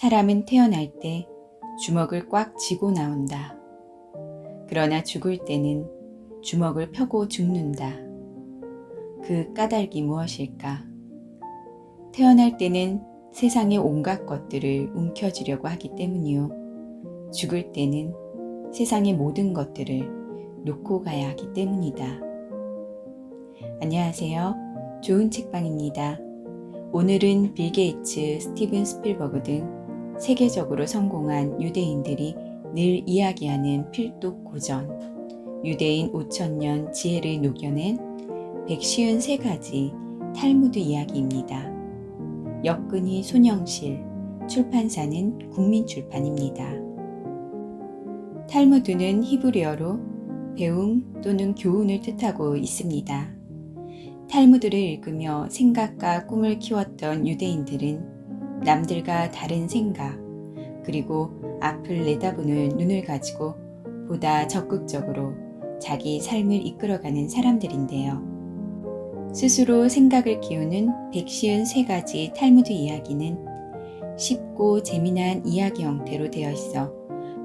사람은 태어날 때 주먹을 꽉 쥐고 나온다. 그러나 죽을 때는 주먹을 펴고 죽는다. 그 까닭이 무엇일까? 태어날 때는 세상의 온갖 것들을 움켜쥐려고 하기 때문이요. 죽을 때는 세상의 모든 것들을 놓고 가야 하기 때문이다. 안녕하세요. 좋은 책방입니다. 오늘은 빌 게이츠, 스티븐 스필버그 등 세계적으로 성공한 유대인들이 늘 이야기하는 필독 고전, 유대인 5000년 지혜를 녹여낸 153가지 탈무드 이야기입니다. 역근이 손영실, 출판사는 국민출판입니다. 탈무드는 히브리어로 배움 또는 교훈을 뜻하고 있습니다. 탈무드를 읽으며 생각과 꿈을 키웠던 유대인들은 남들과 다른 생각, 그리고 앞을 내다보는 눈을 가지고 보다 적극적으로 자기 삶을 이끌어가는 사람들인데요. 스스로 생각을 키우는 153가지 탈무드 이야기는 쉽고 재미난 이야기 형태로 되어 있어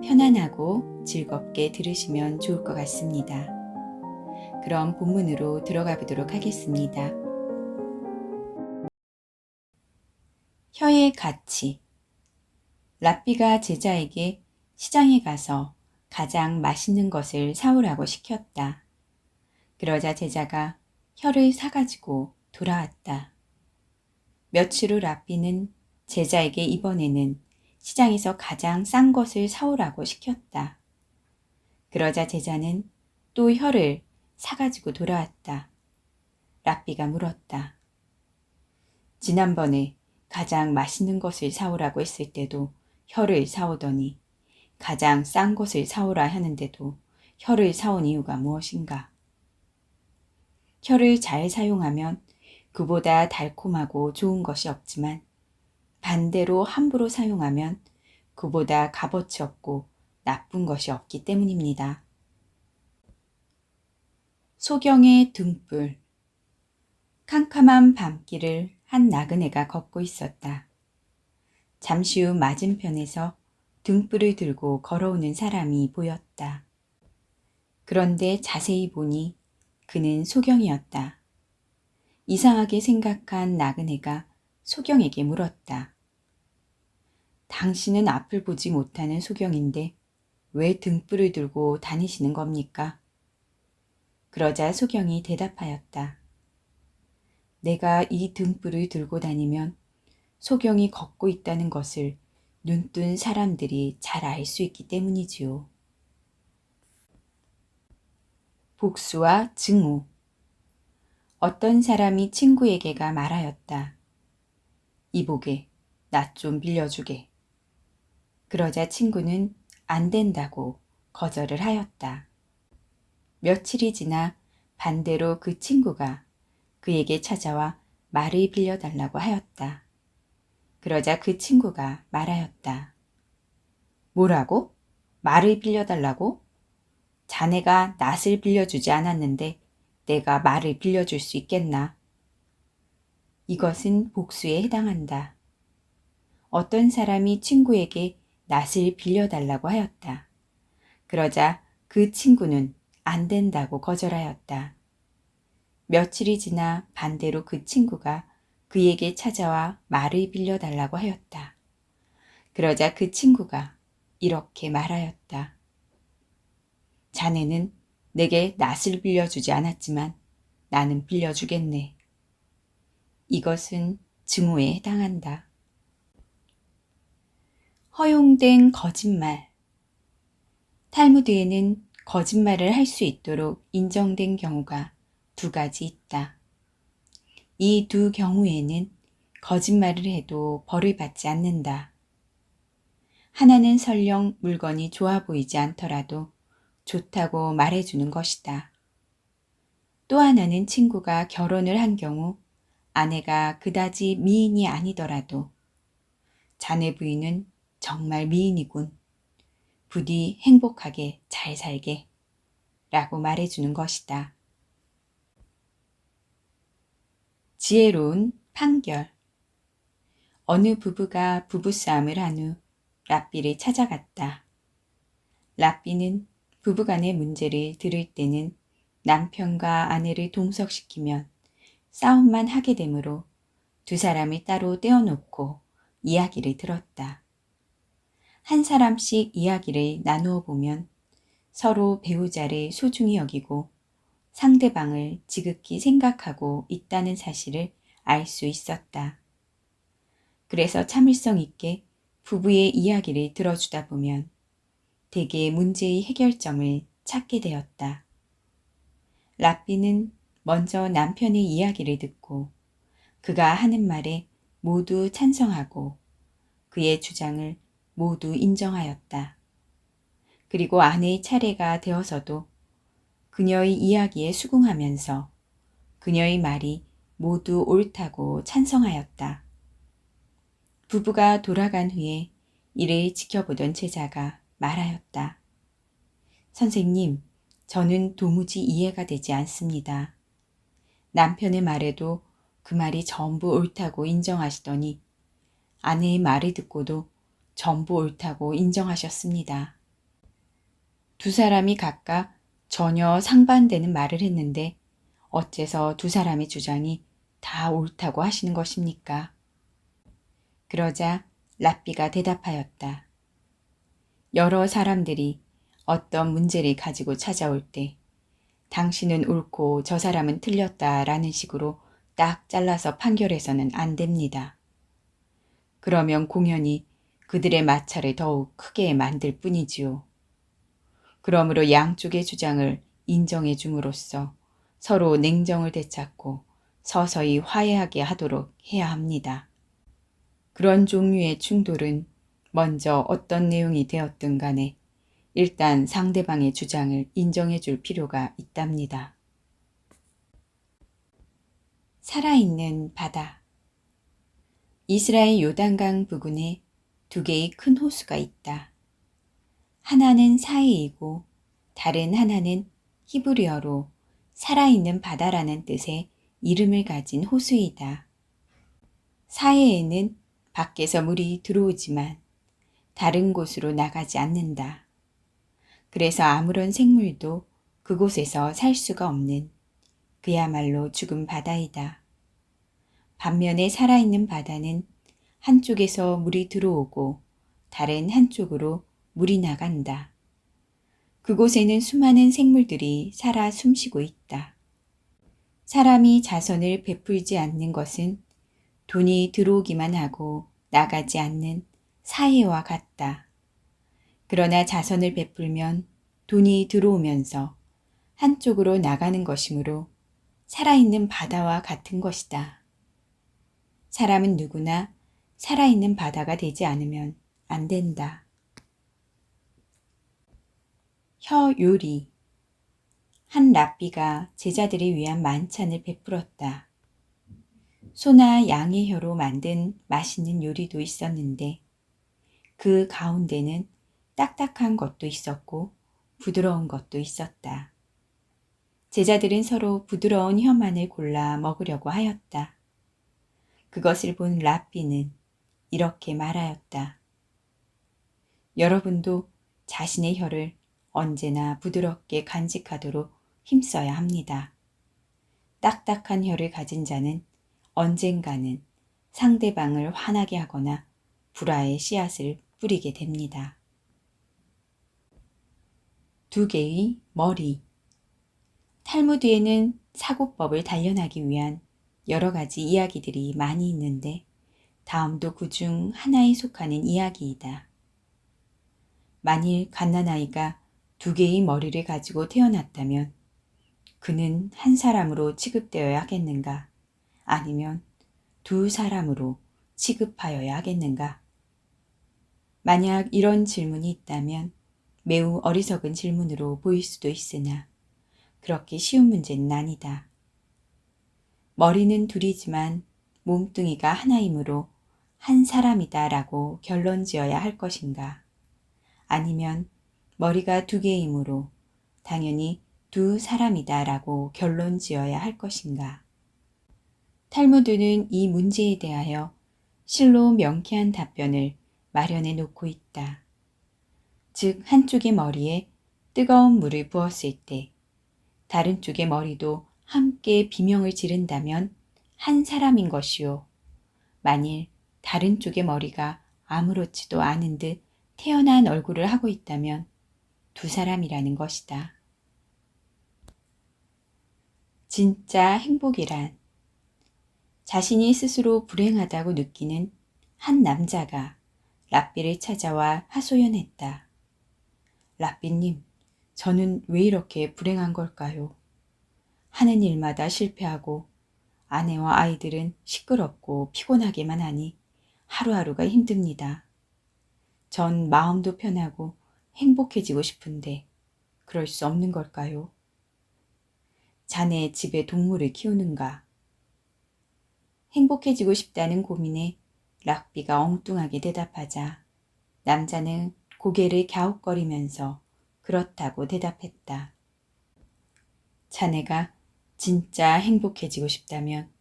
편안하고 즐겁게 들으시면 좋을 것 같습니다. 그럼 본문으로 들어가 보도록 하겠습니다. 혀의 가치. 랍비가 제자에게 시장에 가서 가장 맛있는 것을 사오라고 시켰다. 그러자 제자가 혀를 사가지고 돌아왔다. 며칠 후 랍비는 제자에게 이번에는 시장에서 가장 싼 것을 사오라고 시켰다. 그러자 제자는 또 혀를 사가지고 돌아왔다. 랍비가 물었다. 지난번에 가장 맛있는 것을 사오라고 했을 때도 혀를 사오더니 가장 싼 것을 사오라 하는데도 혀를 사온 이유가 무엇인가? 혀를 잘 사용하면 그보다 달콤하고 좋은 것이 없지만 반대로 함부로 사용하면 그보다 값어치 없고 나쁜 것이 없기 때문입니다. 소경의 등불. 캄캄한 밤길을 한 나그네가 걷고 있었다. 잠시 후 맞은편에서 등불을 들고 걸어오는 사람이 보였다. 그런데 자세히 보니 그는 소경이었다. 이상하게 생각한 나그네가 소경에게 물었다. 당신은 앞을 보지 못하는 소경인데 왜 등불을 들고 다니시는 겁니까? 그러자 소경이 대답하였다. 내가 이 등불을 들고 다니면 소경이 걷고 있다는 것을 눈뜬 사람들이 잘 알 수 있기 때문이지요. 복수와 증오. 어떤 사람이 친구에게가 말하였다. 이보게, 나 좀 빌려주게. 그러자 친구는 안 된다고 거절을 하였다. 며칠이 지나 반대로 그 친구가 그에게 찾아와 말을 빌려달라고 하였다. 그러자 그 친구가 말하였다. 뭐라고? 말을 빌려달라고? 자네가 낫을 빌려주지 않았는데 내가 말을 빌려줄 수 있겠나? 이것은 복수에 해당한다. 어떤 사람이 친구에게 낫을 빌려달라고 하였다. 그러자 그 친구는 안 된다고 거절하였다. 며칠이 지나 반대로 그 친구가 그에게 찾아와 말을 빌려달라고 하였다. 그러자 그 친구가 이렇게 말하였다. 자네는 내게 낫을 빌려주지 않았지만 나는 빌려주겠네. 이것은 증오에 해당한다. 허용된 거짓말. 탈무드에는 거짓말을 할 수 있도록 인정된 경우가 두 가지 있다. 이 두 경우에는 거짓말을 해도 벌을 받지 않는다. 하나는 설령 물건이 좋아 보이지 않더라도 좋다고 말해주는 것이다. 또 하나는 친구가 결혼을 한 경우 아내가 그다지 미인이 아니더라도 자네 부인은 정말 미인이군. 부디 행복하게 잘 살게 라고 말해주는 것이다. 지혜로운 판결. 어느 부부가 부부싸움을 한 후 랍비를 찾아갔다. 랍비는 부부간의 문제를 들을 때는 남편과 아내를 동석시키면 싸움만 하게 되므로 두 사람을 따로 떼어놓고 이야기를 들었다. 한 사람씩 이야기를 나누어 보면 서로 배우자를 소중히 여기고 상대방을 지극히 생각하고 있다는 사실을 알 수 있었다. 그래서 참을성 있게 부부의 이야기를 들어주다 보면 대개 문제의 해결점을 찾게 되었다. 랍비는 먼저 남편의 이야기를 듣고 그가 하는 말에 모두 찬성하고 그의 주장을 모두 인정하였다. 그리고 아내의 차례가 되어서도 그녀의 이야기에 수긍하면서 그녀의 말이 모두 옳다고 찬성하였다. 부부가 돌아간 후에 이를 지켜보던 제자가 말하였다. 선생님, 저는 도무지 이해가 되지 않습니다. 남편의 말에도 그 말이 전부 옳다고 인정하시더니 아내의 말을 듣고도 전부 옳다고 인정하셨습니다. 두 사람이 각각 전혀 상반되는 말을 했는데 어째서 두 사람의 주장이 다 옳다고 하시는 것입니까? 그러자 랍비가 대답하였다. 여러 사람들이 어떤 문제를 가지고 찾아올 때 당신은 옳고 저 사람은 틀렸다라는 식으로 딱 잘라서 판결해서는 안 됩니다. 그러면 공연히 그들의 마찰을 더욱 크게 만들 뿐이지요. 그러므로 양쪽의 주장을 인정해 줌으로써 서로 냉정을 되찾고 서서히 화해하게 하도록 해야 합니다. 그런 종류의 충돌은 먼저 어떤 내용이 되었든 간에 일단 상대방의 주장을 인정해 줄 필요가 있답니다. 살아있는 바다. 이스라엘 요단강 부근에 두 개의 큰 호수가 있다. 하나는 사해이고 다른 하나는 히브리어로 살아있는 바다라는 뜻의 이름을 가진 호수이다. 사해에는 밖에서 물이 들어오지만 다른 곳으로 나가지 않는다. 그래서 아무런 생물도 그곳에서 살 수가 없는 그야말로 죽은 바다이다. 반면에 살아있는 바다는 한쪽에서 물이 들어오고 다른 한쪽으로 물이 나간다. 그곳에는 수많은 생물들이 살아 숨쉬고 있다. 사람이 자선을 베풀지 않는 것은 돈이 들어오기만 하고 나가지 않는 사해와 같다. 그러나 자선을 베풀면 돈이 들어오면서 한쪽으로 나가는 것이므로 살아있는 바다와 같은 것이다. 사람은 누구나 살아있는 바다가 되지 않으면 안 된다. 혀 요리. 한 랍비가 제자들을 위한 만찬을 베풀었다. 소나 양의 혀로 만든 맛있는 요리도 있었는데 그 가운데는 딱딱한 것도 있었고 부드러운 것도 있었다. 제자들은 서로 부드러운 혀만을 골라 먹으려고 하였다. 그것을 본 랍비는 이렇게 말하였다. 여러분도 자신의 혀를 언제나 부드럽게 간직하도록 힘써야 합니다. 딱딱한 혀를 가진 자는 언젠가는 상대방을 화나게 하거나 불화의 씨앗을 뿌리게 됩니다. 두 개의 머리. 탈무드에는 사고법을 단련하기 위한 여러 가지 이야기들이 많이 있는데 다음도 그중 하나에 속하는 이야기이다. 만일 갓난아이가 두 개의 머리를 가지고 태어났다면 그는 한 사람으로 취급되어야 하겠는가? 아니면 두 사람으로 취급하여야 하겠는가? 만약 이런 질문이 있다면 매우 어리석은 질문으로 보일 수도 있으나 그렇게 쉬운 문제는 아니다. 머리는 둘이지만 몸뚱이가 하나이므로 한 사람이다라고 결론 지어야 할 것인가? 아니면 머리가 두 개이므로 당연히 두 사람이다라고 결론 지어야 할 것인가? 탈무드는 이 문제에 대하여 실로 명쾌한 답변을 마련해 놓고 있다. 즉 한쪽의 머리에 뜨거운 물을 부었을 때 다른 쪽의 머리도 함께 비명을 지른다면 한 사람인 것이요. 만일 다른 쪽의 머리가 아무렇지도 않은 듯 태연한 얼굴을 하고 있다면 두 사람이라는 것이다. 진짜 행복이란 자신이 스스로 불행하다고 느끼는 한 남자가 랍비를 찾아와 하소연했다. 랍비님, 저는 왜 이렇게 불행한 걸까요? 하는 일마다 실패하고 아내와 아이들은 시끄럽고 피곤하게만 하니 하루하루가 힘듭니다. 전 마음도 편하고 행복해지고 싶은데 그럴 수 없는 걸까요? 자네 집에 동물을 키우는가? 행복해지고 싶다는 고민에 락비가 엉뚱하게 대답하자 남자는 고개를 갸웃거리면서 그렇다고 대답했다. 자네가 진짜 행복해지고 싶다면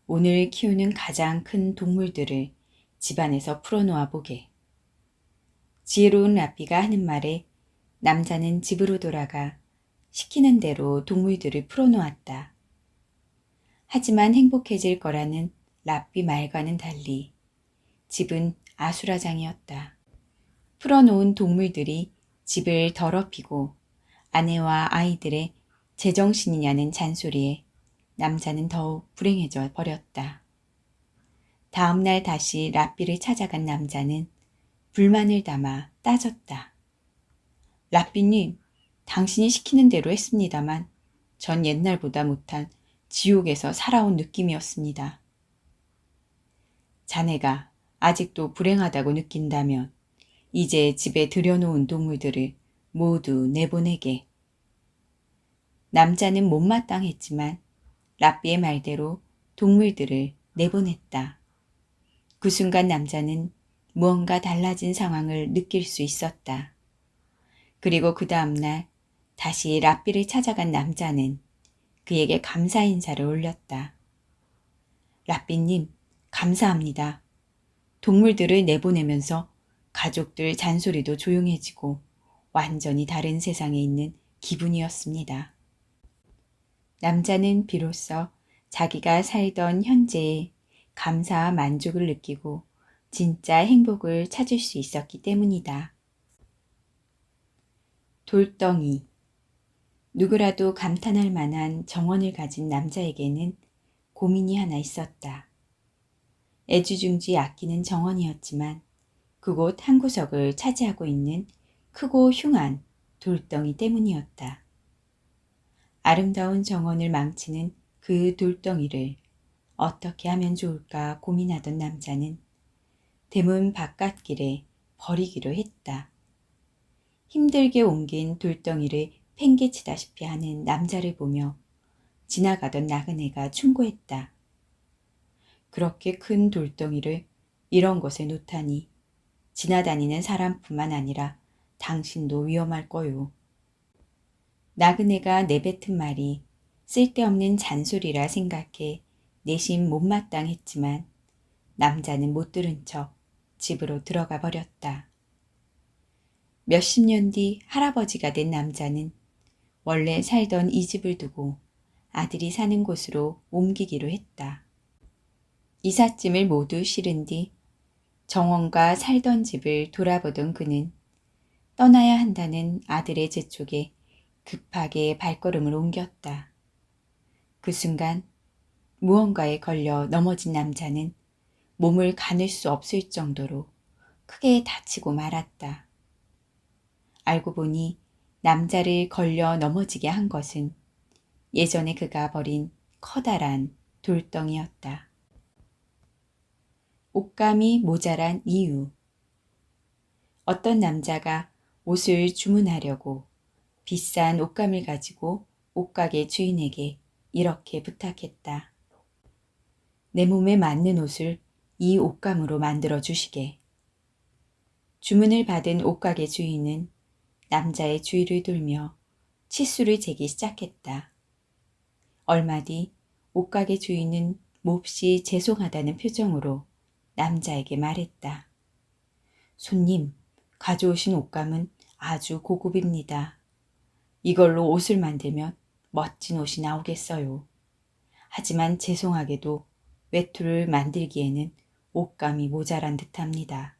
오늘 키우는 가장 큰 동물들을 집안에서 풀어놓아 보게. 지혜로운 랍비가 하는 말에 남자는 집으로 돌아가 시키는 대로 동물들을 풀어놓았다. 하지만 행복해질 거라는 랍비 말과는 달리 집은 아수라장이었다. 풀어놓은 동물들이 집을 더럽히고 아내와 아이들의 제정신이냐는 잔소리에 남자는 더욱 불행해져 버렸다. 다음 날 다시 랍비를 찾아간 남자는 불만을 담아 따졌다. 랍비님, 당신이 시키는 대로 했습니다만 전 옛날보다 못한 지옥에서 살아온 느낌이었습니다. 자네가 아직도 불행하다고 느낀다면 이제 집에 들여놓은 동물들을 모두 내보내게. 남자는 못마땅했지만 랍비의 말대로 동물들을 내보냈다. 그 순간 남자는 무언가 달라진 상황을 느낄 수 있었다. 그리고 그 다음날 다시 랍비를 찾아간 남자는 그에게 감사 인사를 올렸다. 랍비님, 감사합니다. 동물들을 내보내면서 가족들 잔소리도 조용해지고 완전히 다른 세상에 있는 기분이었습니다. 남자는 비로소 자기가 살던 현재에 감사와 만족을 느끼고 진짜 행복을 찾을 수 있었기 때문이다. 돌덩이. 누구라도 감탄할 만한 정원을 가진 남자에게는 고민이 하나 있었다. 애지중지 아끼는 정원이었지만 그곳 한 구석을 차지하고 있는 크고 흉한 돌덩이 때문이었다. 아름다운 정원을 망치는 그 돌덩이를 어떻게 하면 좋을까 고민하던 남자는 대문 바깥길에 버리기로 했다. 힘들게 옮긴 돌덩이를 팽개치다시피 하는 남자를 보며 지나가던 나그네가 충고했다. 그렇게 큰 돌덩이를 이런 곳에 놓다니 지나다니는 사람뿐만 아니라 당신도 위험할 거요. 나그네가 내뱉은 말이 쓸데없는 잔소리라 생각해 내심 못마땅했지만 남자는 못 들은 척 집으로 들어가 버렸다. 몇십 년 뒤 할아버지가 된 남자는 원래 살던 이 집을 두고 아들이 사는 곳으로 옮기기로 했다. 이삿짐을 모두 실은 뒤 정원과 살던 집을 돌아보던 그는 떠나야 한다는 아들의 재촉에 급하게 발걸음을 옮겼다. 그 순간 무언가에 걸려 넘어진 남자는 몸을 가눌 수 없을 정도로 크게 다치고 말았다. 알고 보니 남자를 걸려 넘어지게 한 것은 예전에 그가 버린 커다란 돌덩이였다. 옷감이 모자란 이유. 어떤 남자가 옷을 주문하려고 비싼 옷감을 가지고 옷가게 주인에게 이렇게 부탁했다. 내 몸에 맞는 옷을 이 옷감으로 만들어 주시게. 주문을 받은 옷가게 주인은 남자의 주위를 돌며 치수를 재기 시작했다. 얼마 뒤 옷가게 주인은 몹시 죄송하다는 표정으로 남자에게 말했다. 손님, 가져오신 옷감은 아주 고급입니다. 이걸로 옷을 만들면 멋진 옷이 나오겠어요. 하지만 죄송하게도 외투를 만들기에는 옷감이 모자란 듯합니다.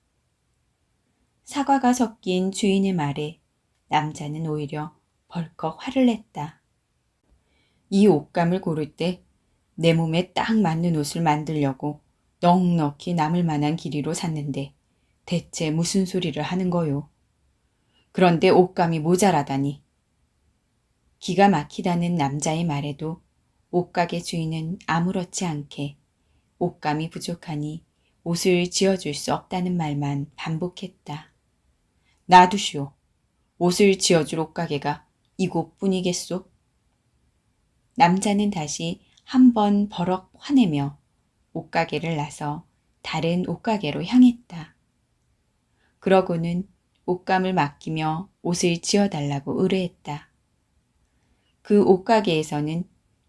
사과가 섞인 주인의 말에 남자는 오히려 벌컥 화를 냈다. 이 옷감을 고를 때 내 몸에 딱 맞는 옷을 만들려고 넉넉히 남을 만한 길이로 샀는데 대체 무슨 소리를 하는 거요? 그런데 옷감이 모자라다니. 기가 막히다는 남자의 말에도 옷가게 주인은 아무렇지 않게 옷감이 부족하니 옷을 지어줄 수 없다는 말만 반복했다. 놔두시오. 옷을 지어줄 옷가게가 이곳뿐이겠소? 남자는 다시 한 번 버럭 화내며 옷가게를 나서 다른 옷가게로 향했다. 그러고는 옷감을 맡기며 옷을 지어달라고 의뢰했다. 그 옷가게에서는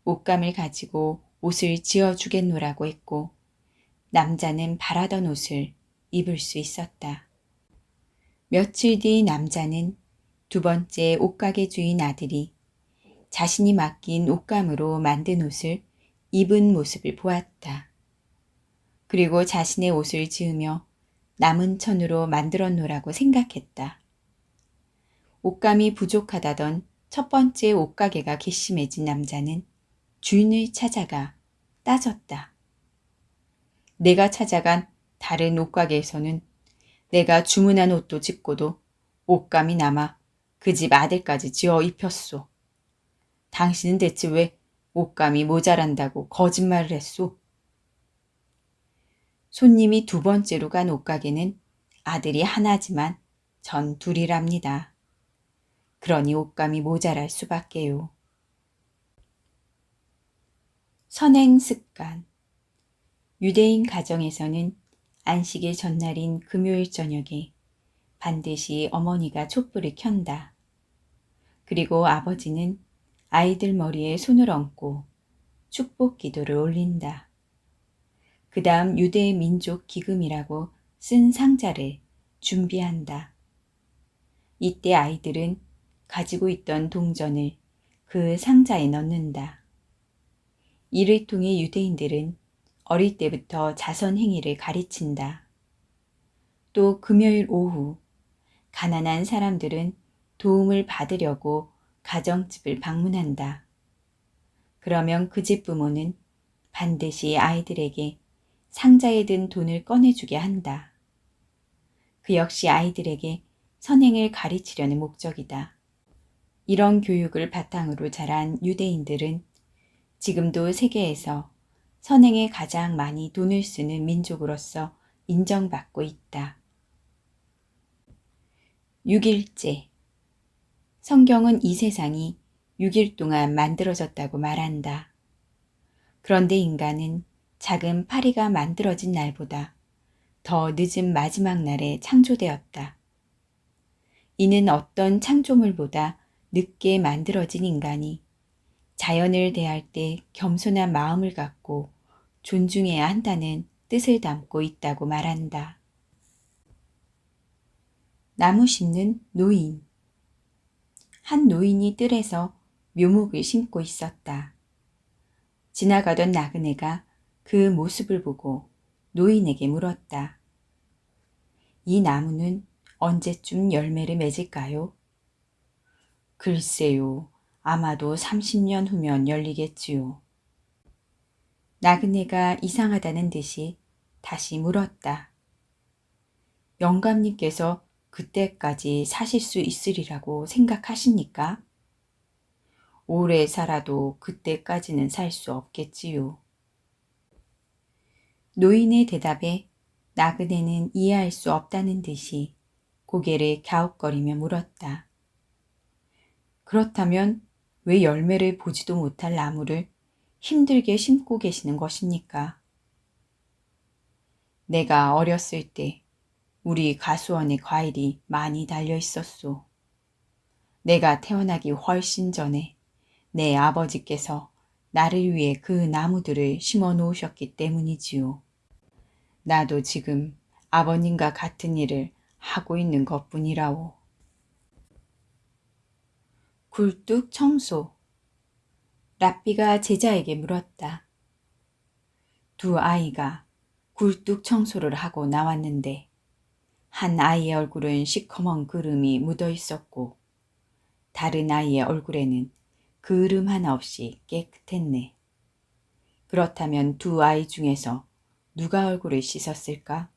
옷감을 가지고 옷을 지어주겠노라고 했고 남자는 바라던 옷을 입을 수 있었다. 며칠 뒤 남자는 두 번째 옷가게 주인 아들이 자신이 맡긴 옷감으로 만든 옷을 입은 모습을 보았다. 그리고 자신의 옷을 지으며 남은 천으로 만들어 놓으라고 생각했다. 옷감이 부족하다던 첫 번째 옷가게가 괘씸해진 남자는 주인을 찾아가 따졌다. 내가 찾아간 다른 옷가게에서는 내가 주문한 옷도 짓고도 옷감이 남아 그 집 아들까지 지어 입혔소. 당신은 대체 왜 옷감이 모자란다고 거짓말을 했소? 손님이 두 번째로 간 옷가게는 아들이 하나지만 전 둘이랍니다. 그러니 옷감이 모자랄 수밖에요. 선행 습관. 유대인 가정에서는 안식일 전날인 금요일 저녁에 반드시 어머니가 촛불을 켠다. 그리고 아버지는 아이들 머리에 손을 얹고 축복 기도를 올린다. 그 다음 유대 민족 기금이라고 쓴 상자를 준비한다. 이때 아이들은 가지고 있던 동전을 그 상자에 넣는다. 이를 통해 유대인들은 어릴 때부터 자선 행위를 가르친다. 또 금요일 오후 가난한 사람들은 도움을 받으려고 가정집을 방문한다. 그러면 그 집 부모는 반드시 아이들에게 상자에 든 돈을 꺼내주게 한다. 그 역시 아이들에게 선행을 가르치려는 목적이다. 이런 교육을 바탕으로 자란 유대인들은 지금도 세계에서 선행에 가장 많이 돈을 쓰는 민족으로서 인정받고 있다. 6일째. 성경은 이 세상이 6일 동안 만들어졌다고 말한다. 그런데 인간은 작은 파리가 만들어진 날보다 더 늦은 마지막 날에 창조되었다. 이는 어떤 창조물보다 늦게 만들어진 인간이 자연을 대할 때 겸손한 마음을 갖고 존중해야 한다는 뜻을 담고 있다고 말한다. 나무 심는 노인. 한 노인이 뜰에서 묘목을 심고 있었다. 지나가던 나그네가 그 모습을 보고 노인에게 물었다. 이 나무는 언제쯤 열매를 맺을까요? 글쎄요, 아마도 30년 후면 열리겠지요. 나그네가 이상하다는 듯이 다시 물었다. 영감님께서 그때까지 사실 수 있으리라고 생각하십니까? 오래 살아도 그때까지는 살 수 없겠지요. 노인의 대답에 나그네는 이해할 수 없다는 듯이 고개를 갸웃거리며 물었다. 그렇다면 왜 열매를 보지도 못할 나무를 힘들게 심고 계시는 것입니까? 내가 어렸을 때 우리 가수원에 과일이 많이 달려 있었소. 내가 태어나기 훨씬 전에 내 아버지께서 나를 위해 그 나무들을 심어 놓으셨기 때문이지요. 나도 지금 아버님과 같은 일을 하고 있는 것뿐이라오. 굴뚝 청소. 랍비가 제자에게 물었다. 두 아이가 굴뚝 청소를 하고 나왔는데 한 아이의 얼굴은 시커먼 그름이 묻어 있었고 다른 아이의 얼굴에는 그름 하나 없이 깨끗했네. 그렇다면 두 아이 중에서 누가 얼굴을 씻었을까?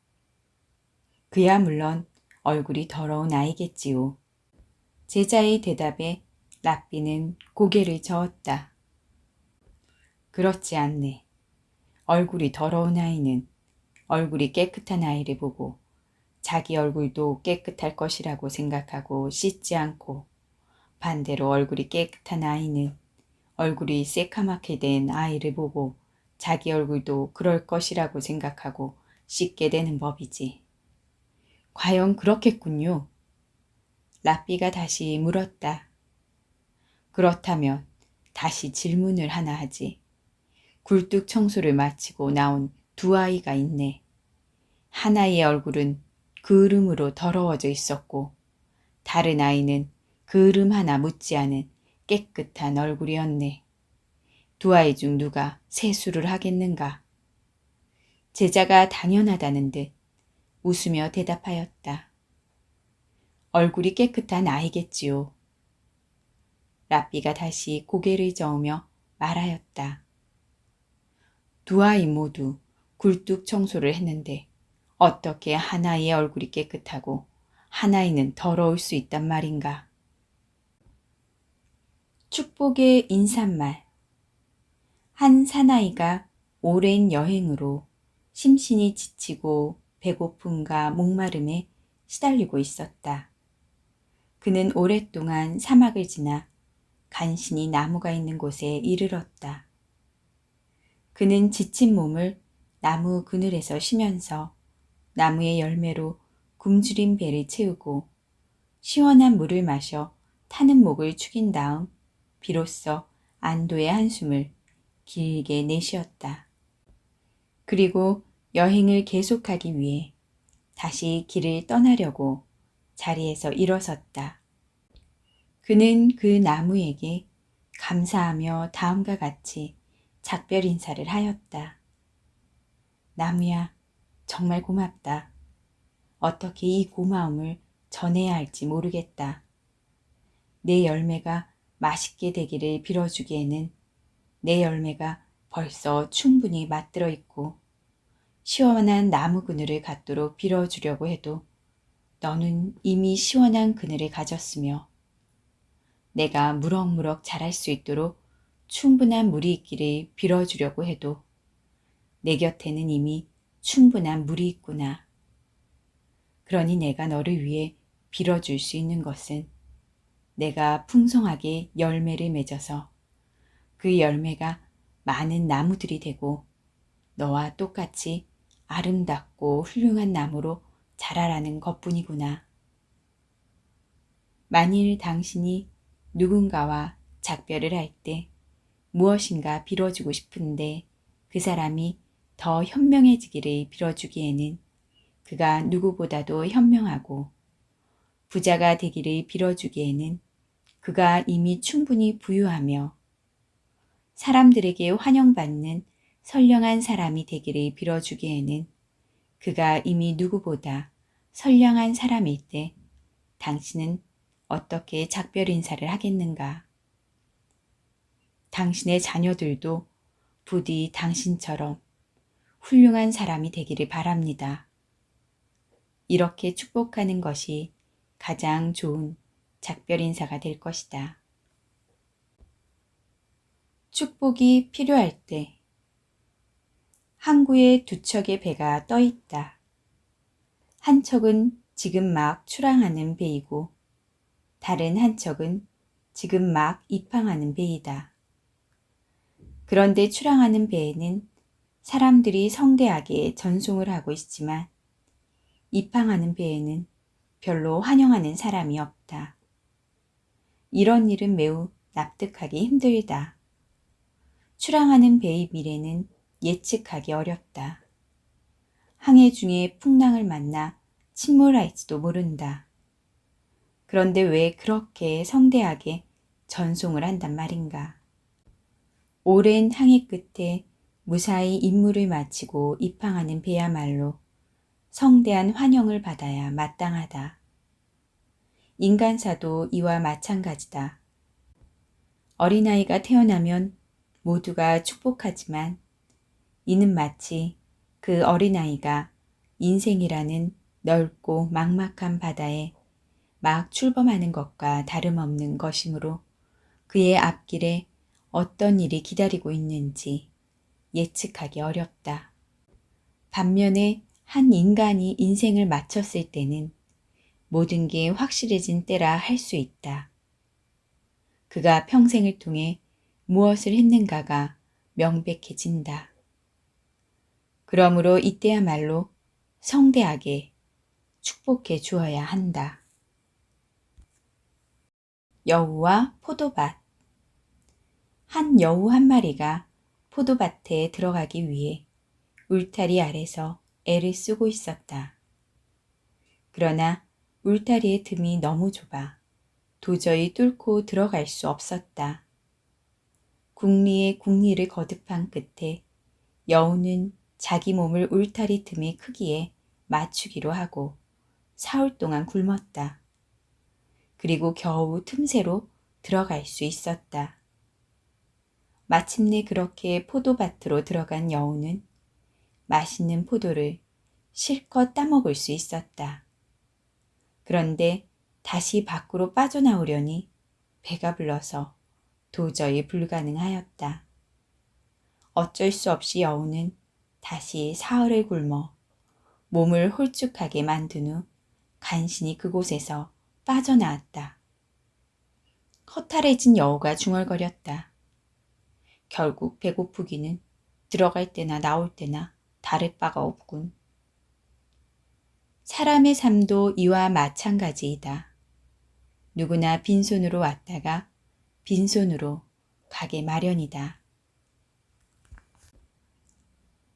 그야 물론 얼굴이 더러운 아이겠지요. 제자의 대답에 랍비는 고개를 저었다. 그렇지 않네. 얼굴이 더러운 아이는 얼굴이 깨끗한 아이를 보고 자기 얼굴도 깨끗할 것이라고 생각하고 씻지 않고 반대로 얼굴이 깨끗한 아이는 얼굴이 새카맣게 된 아이를 보고 자기 얼굴도 그럴 것이라고 생각하고 씻게 되는 법이지. 과연 그렇겠군요. 랍비가 다시 물었다. 그렇다면 다시 질문을 하나 하지. 굴뚝 청소를 마치고 나온 두 아이가 있네. 하나의 얼굴은 그름으로 더러워져 있었고 다른 아이는 그름 하나 묻지 않은 깨끗한 얼굴이었네. 두 아이 중 누가 세수를 하겠는가? 제자가 당연하다는 듯 웃으며 대답하였다. 얼굴이 깨끗한 아이겠지요. 랍비가 다시 고개를 저으며 말하였다. 두 아이 모두 굴뚝 청소를 했는데 어떻게 하나의 얼굴이 깨끗하고 하나이는 더러울 수 있단 말인가? 축복의 인사말. 한 사나이가 오랜 여행으로 심신이 지치고 배고픔과 목마름에 시달리고 있었다. 그는 오랫동안 사막을 지나 간신히 나무가 있는 곳에 이르렀다. 그는 지친 몸을 나무 그늘에서 쉬면서 나무의 열매로 굶주린 배를 채우고 시원한 물을 마셔 타는 목을 축인 다음 비로소 안도의 한숨을 길게 내쉬었다. 그리고 여행을 계속하기 위해 다시 길을 떠나려고 자리에서 일어섰다. 그는 그 나무에게 감사하며 다음과 같이 작별 인사를 하였다. 나무야, 정말 고맙다. 어떻게 이 고마움을 전해야 할지 모르겠다. 내 열매가 맛있게 되기를 빌어주기에는 내 열매가 벌써 충분히 맛들어 있고 시원한 나무 그늘을 갖도록 빌어주려고 해도 너는 이미 시원한 그늘을 가졌으며 내가 무럭무럭 자랄 수 있도록 충분한 물이 있기를 빌어주려고 해도 내 곁에는 이미 충분한 물이 있구나. 그러니 내가 너를 위해 빌어줄 수 있는 것은 내가 풍성하게 열매를 맺어서 그 열매가 많은 나무들이 되고 너와 똑같이 아름답고 훌륭한 나무로 자라라는 것뿐이구나. 만일 당신이 누군가와 작별을 할 때 무엇인가 빌어주고 싶은데 그 사람이 더 현명해지기를 빌어주기에는 그가 누구보다도 현명하고 부자가 되기를 빌어주기에는 그가 이미 충분히 부유하며 사람들에게 환영받는 선량한 사람이 되기를 빌어주기에는 그가 이미 누구보다 선량한 사람일 때 당신은 어떻게 작별 인사를 하겠는가? 당신의 자녀들도 부디 당신처럼 훌륭한 사람이 되기를 바랍니다. 이렇게 축복하는 것이 가장 좋은 작별 인사가 될 것이다. 축복이 필요할 때 항구에 두 척의 배가 떠 있다. 한 척은 지금 막 출항하는 배이고 다른 한 척은 지금 막 입항하는 배이다. 그런데 출항하는 배에는 사람들이 성대하게 전송을 하고 있지만 입항하는 배에는 별로 환영하는 사람이 없다. 이런 일은 매우 납득하기 힘들다. 출항하는 배의 미래는 예측하기 어렵다. 항해 중에 풍랑을 만나 침몰할지도 모른다. 그런데 왜 그렇게 성대하게 전송을 한단 말인가. 오랜 항해 끝에 무사히 임무를 마치고 입항하는 배야말로 성대한 환영을 받아야 마땅하다. 인간사도 이와 마찬가지다. 어린아이가 태어나면 모두가 축복하지만 이는 마치 그 어린아이가 인생이라는 넓고 막막한 바다에 막 출범하는 것과 다름없는 것이므로 그의 앞길에 어떤 일이 기다리고 있는지 예측하기 어렵다. 반면에 한 인간이 인생을 마쳤을 때는 모든 게 확실해진 때라 할 수 있다. 그가 평생을 통해 무엇을 했는가가 명백해진다. 그러므로 이때야말로 성대하게 축복해 주어야 한다. 여우와 포도밭. 한 여우 한 마리가 포도밭에 들어가기 위해 울타리 아래서 애를 쓰고 있었다. 그러나 울타리의 틈이 너무 좁아 도저히 뚫고 들어갈 수 없었다. 궁리에 궁리를 거듭한 끝에 여우는 자기 몸을 울타리 틈의 크기에 맞추기로 하고 사흘 동안 굶었다. 그리고 겨우 틈새로 들어갈 수 있었다. 마침내 그렇게 포도밭으로 들어간 여우는 맛있는 포도를 실컷 따먹을 수 있었다. 그런데 다시 밖으로 빠져나오려니 배가 불러서 도저히 불가능하였다. 어쩔 수 없이 여우는 다시 사흘을 굶어 몸을 홀쭉하게 만든 후 간신히 그곳에서 빠져나왔다. 허탈해진 여우가 중얼거렸다. 결국 배고프기는 들어갈 때나 나올 때나 다를 바가 없군. 사람의 삶도 이와 마찬가지이다. 누구나 빈손으로 왔다가 빈손으로 가게 마련이다.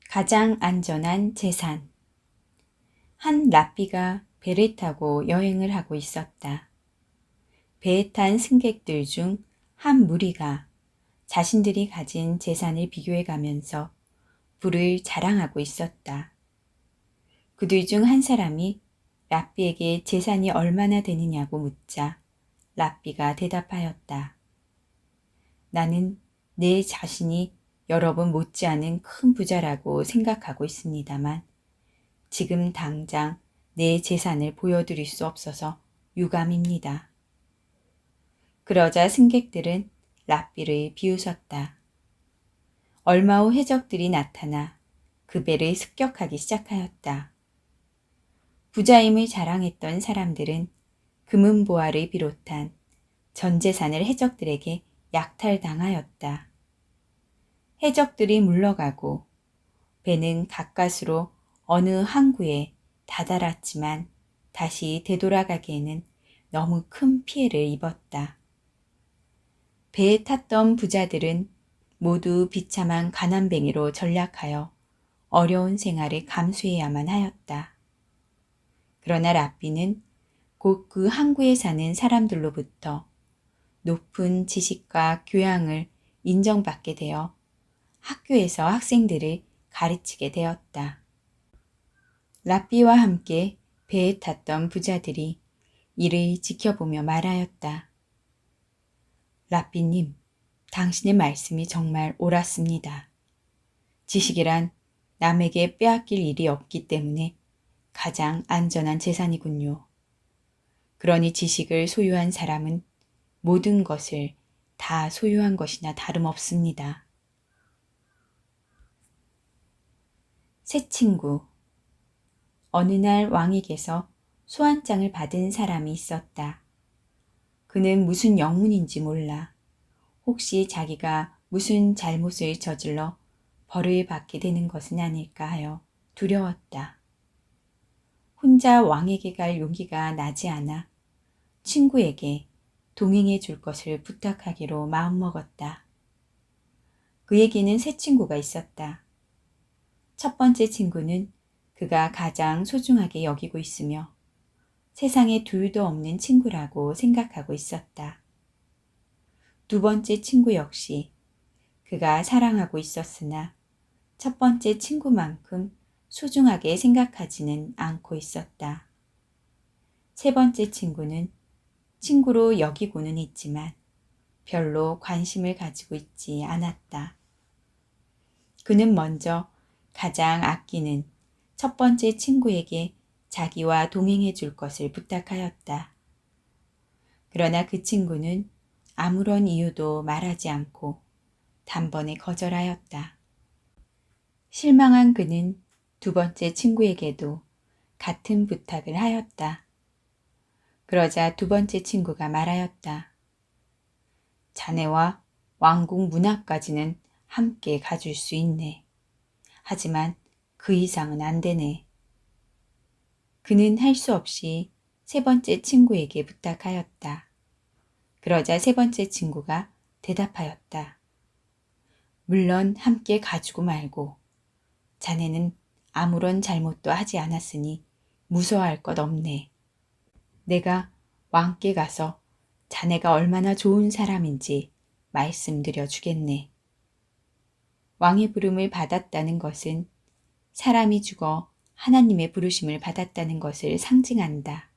가장 안전한 재산. 한 랍비가 배를 타고 여행을 하고 있었다. 배에 탄 승객들 중 한 무리가 자신들이 가진 재산을 비교해 가면서 부를 자랑하고 있었다. 그들 중 한 사람이 랍비에게 재산이 얼마나 되느냐고 묻자 랍비가 대답하였다. 나는 내 자신이 여러분 못지않은 큰 부자라고 생각하고 있습니다만 지금 당장 내 재산을 보여드릴 수 없어서 유감입니다. 그러자 승객들은 랍비를 비웃었다. 얼마 후 해적들이 나타나 그 배를 습격하기 시작하였다. 부자임을 자랑했던 사람들은 금은보화를 비롯한 전 재산을 해적들에게 약탈당하였다. 해적들이 물러가고 배는 가까스로 어느 항구에 다다랐지만 다시 되돌아가기에는 너무 큰 피해를 입었다. 배에 탔던 부자들은 모두 비참한 가난뱅이로 전락하여 어려운 생활을 감수해야만 하였다. 그러나 랍비는 곧 그 항구에 사는 사람들로부터 높은 지식과 교양을 인정받게 되어 학교에서 학생들을 가르치게 되었다. 랍비와 함께 배에 탔던 부자들이 이를 지켜보며 말하였다. 랍비님, 당신의 말씀이 정말 옳았습니다. 지식이란 남에게 빼앗길 일이 없기 때문에 가장 안전한 재산이군요. 그러니 지식을 소유한 사람은 모든 것을 다 소유한 것이나 다름없습니다. 새 친구. 어느 날 왕에게서 소환장을 받은 사람이 있었다. 그는 무슨 영문인지 몰라 혹시 자기가 무슨 잘못을 저질러 벌을 받게 되는 것은 아닐까 하여 두려웠다. 혼자 왕에게 갈 용기가 나지 않아 친구에게 동행해 줄 것을 부탁하기로 마음먹었다. 그에게는 세 친구가 있었다. 첫 번째 친구는 그가 가장 소중하게 여기고 있으며 세상에 둘도 없는 친구라고 생각하고 있었다. 두 번째 친구 역시 그가 사랑하고 있었으나 첫 번째 친구만큼 소중하게 생각하지는 않고 있었다. 세 번째 친구는 친구로 여기고는 있지만 별로 관심을 가지고 있지 않았다. 그는 먼저 가장 아끼는 첫 번째 친구에게 자기와 동행해 줄 것을 부탁하였다. 그러나 그 친구는 아무런 이유도 말하지 않고 단번에 거절하였다. 실망한 그는 두 번째 친구에게도 같은 부탁을 하였다. 그러자 두 번째 친구가 말하였다. 자네와 왕궁 문 앞까지는 함께 가줄 수 있네. 하지만 그 이상은 안 되네. 그는 할 수 없이 세 번째 친구에게 부탁하였다. 그러자 세 번째 친구가 대답하였다. 물론 함께 가주고 말고 자네는 아무런 잘못도 하지 않았으니 무서워할 것 없네. 내가 왕께 가서 자네가 얼마나 좋은 사람인지 말씀드려 주겠네. 왕의 부름을 받았다는 것은 사람이 죽어 하나님의 부르심을 받았다는 것을 상징한다.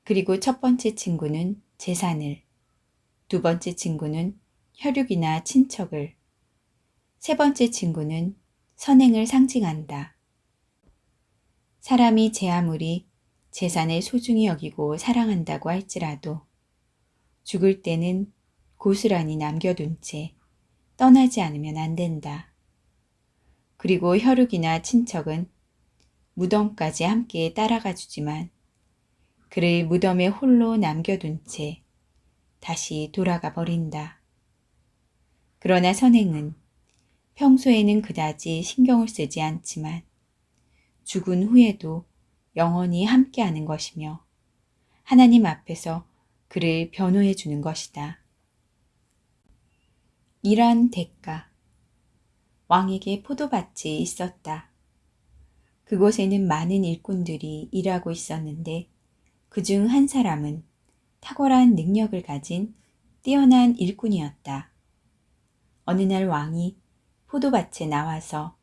그리고 첫 번째 친구는 재산을, 두 번째 친구는 혈육이나 친척을, 세 번째 친구는 선행을 상징한다. 사람이 제 아무리 재산을 소중히 여기고 사랑한다고 할지라도 죽을 때는 고스란히 남겨둔 채 떠나지 않으면 안 된다. 그리고 혈육이나 친척은 무덤까지 함께 따라가 주지만 그를 무덤에 홀로 남겨둔 채 다시 돌아가 버린다. 그러나 선행은 평소에는 그다지 신경을 쓰지 않지만 죽은 후에도 영원히 함께하는 것이며 하나님 앞에서 그를 변호해 주는 것이다. 이러한 대가. 왕에게 포도밭이 있었다. 그곳에는 많은 일꾼들이 일하고 있었는데 그중 한 사람은 탁월한 능력을 가진 뛰어난 일꾼이었다. 어느 날 왕이 포도밭에 나와서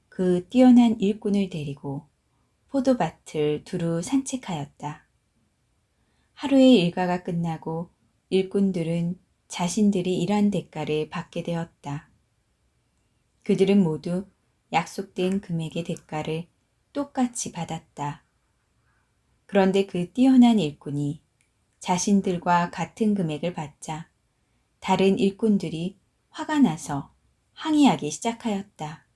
그 뛰어난 일꾼을 데리고 포도밭을 두루 산책하였다. 하루의 일과가 끝나고 일꾼들은 자신들이 일한 대가를 받게 되었다. 그들은 모두 약속된 금액의 대가를 똑같이 받았다. 그런데 그 뛰어난 일꾼이 자신들과 같은 금액을 받자 다른 일꾼들이 화가 나서 항의하기 시작하였다.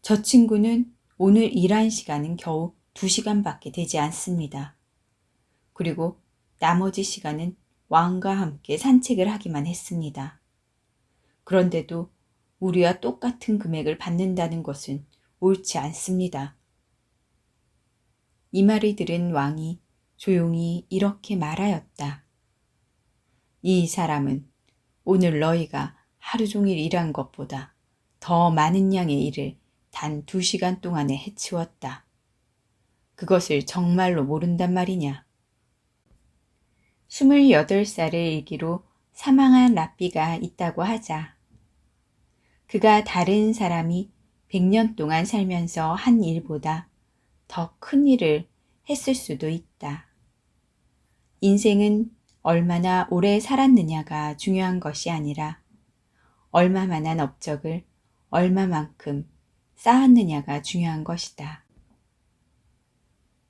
저 친구는 오늘 일한 시간은 겨우 2시간밖에 되지 않습니다. 그리고 나머지 시간은 왕과 함께 산책을 하기만 했습니다. 그런데도 우리와 똑같은 금액을 받는다는 것은 옳지 않습니다. 이 말을 들은 왕이 조용히 이렇게 말하였다. 이 사람은 오늘 너희가 하루 종일 일한 것보다 더 많은 양의 일을 단 2시간 동안에 해치웠다. 그것을 정말로 모른단 말이냐. 28살의 일기로 사망한 랍비가 있다고 하자. 그가 다른 사람이 100년 동안 살면서 한 일보다 더 큰 일을 했을 수도 있다. 인생은 얼마나 오래 살았느냐가 중요한 것이 아니라 얼마만한 업적을 얼마만큼 쌓았느냐가 중요한 것이다.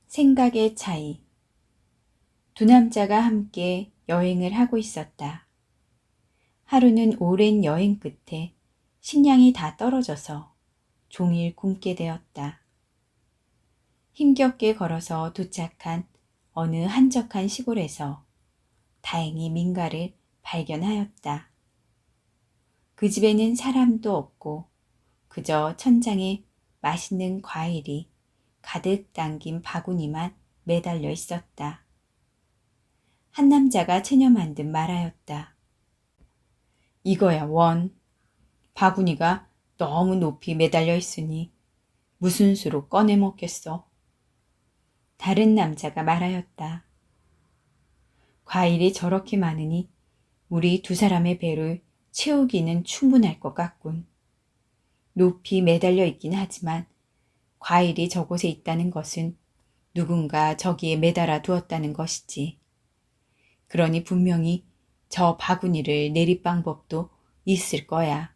생각의 차이. 두 남자가 함께 여행을 하고 있었다. 하루는 오랜 여행 끝에 식량이 다 떨어져서 종일 굶게 되었다. 힘겹게 걸어서 도착한 어느 한적한 시골에서 다행히 민가를 발견하였다. 그 집에는 사람도 없고 그저 천장에 맛있는 과일이 가득 담긴 바구니만 매달려 있었다. 한 남자가 체념한 듯 말하였다. 이거야 원. 바구니가 너무 높이 매달려 있으니 무슨 수로 꺼내 먹겠어? 다른 남자가 말하였다. 과일이 저렇게 많으니 우리 두 사람의 배를 채우기는 충분할 것 같군. 높이 매달려 있긴 하지만 과일이 저곳에 있다는 것은 누군가 저기에 매달아 두었다는 것이지. 그러니 분명히 저 바구니를 내릴 방법도 있을 거야.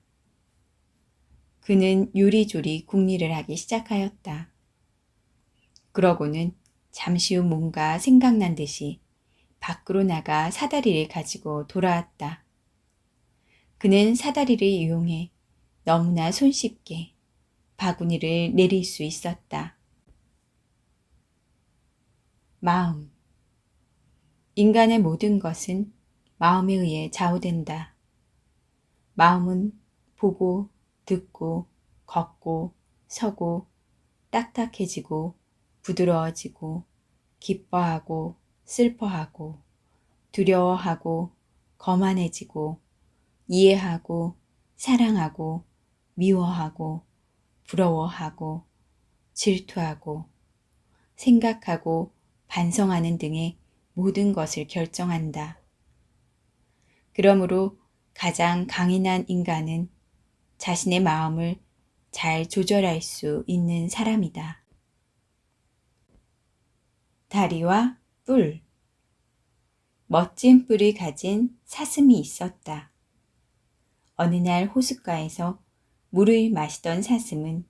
그는 요리조리 궁리를 하기 시작하였다. 그러고는 잠시 후 뭔가 생각난 듯이 밖으로 나가 사다리를 가지고 돌아왔다. 그는 사다리를 이용해 너무나 손쉽게 바구니를 내릴 수 있었다. 마음. 인간의 모든 것은 마음에 의해 좌우된다. 마음은 보고, 듣고, 걷고, 서고, 딱딱해지고, 부드러워지고, 기뻐하고, 슬퍼하고, 두려워하고, 거만해지고, 이해하고, 사랑하고, 미워하고, 부러워하고, 질투하고, 생각하고, 반성하는 등의 모든 것을 결정한다. 그러므로 가장 강인한 인간은 자신의 마음을 잘 조절할 수 있는 사람이다. 다리와 뿔. 멋진 뿔을 가진 사슴이 있었다. 어느 날 호숫가에서 물을 마시던 사슴은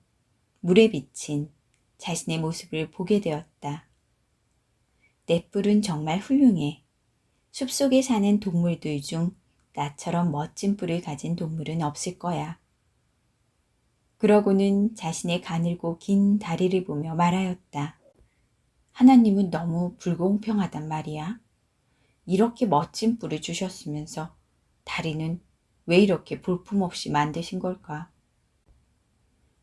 물에 비친 자신의 모습을 보게 되었다. 내 뿔은 정말 훌륭해. 숲속에 사는 동물들 중 나처럼 멋진 뿔을 가진 동물은 없을 거야. 그러고는 자신의 가늘고 긴 다리를 보며 말하였다. 하나님은 너무 불공평하단 말이야. 이렇게 멋진 뿔을 주셨으면서 다리는 왜 이렇게 볼품없이 만드신 걸까?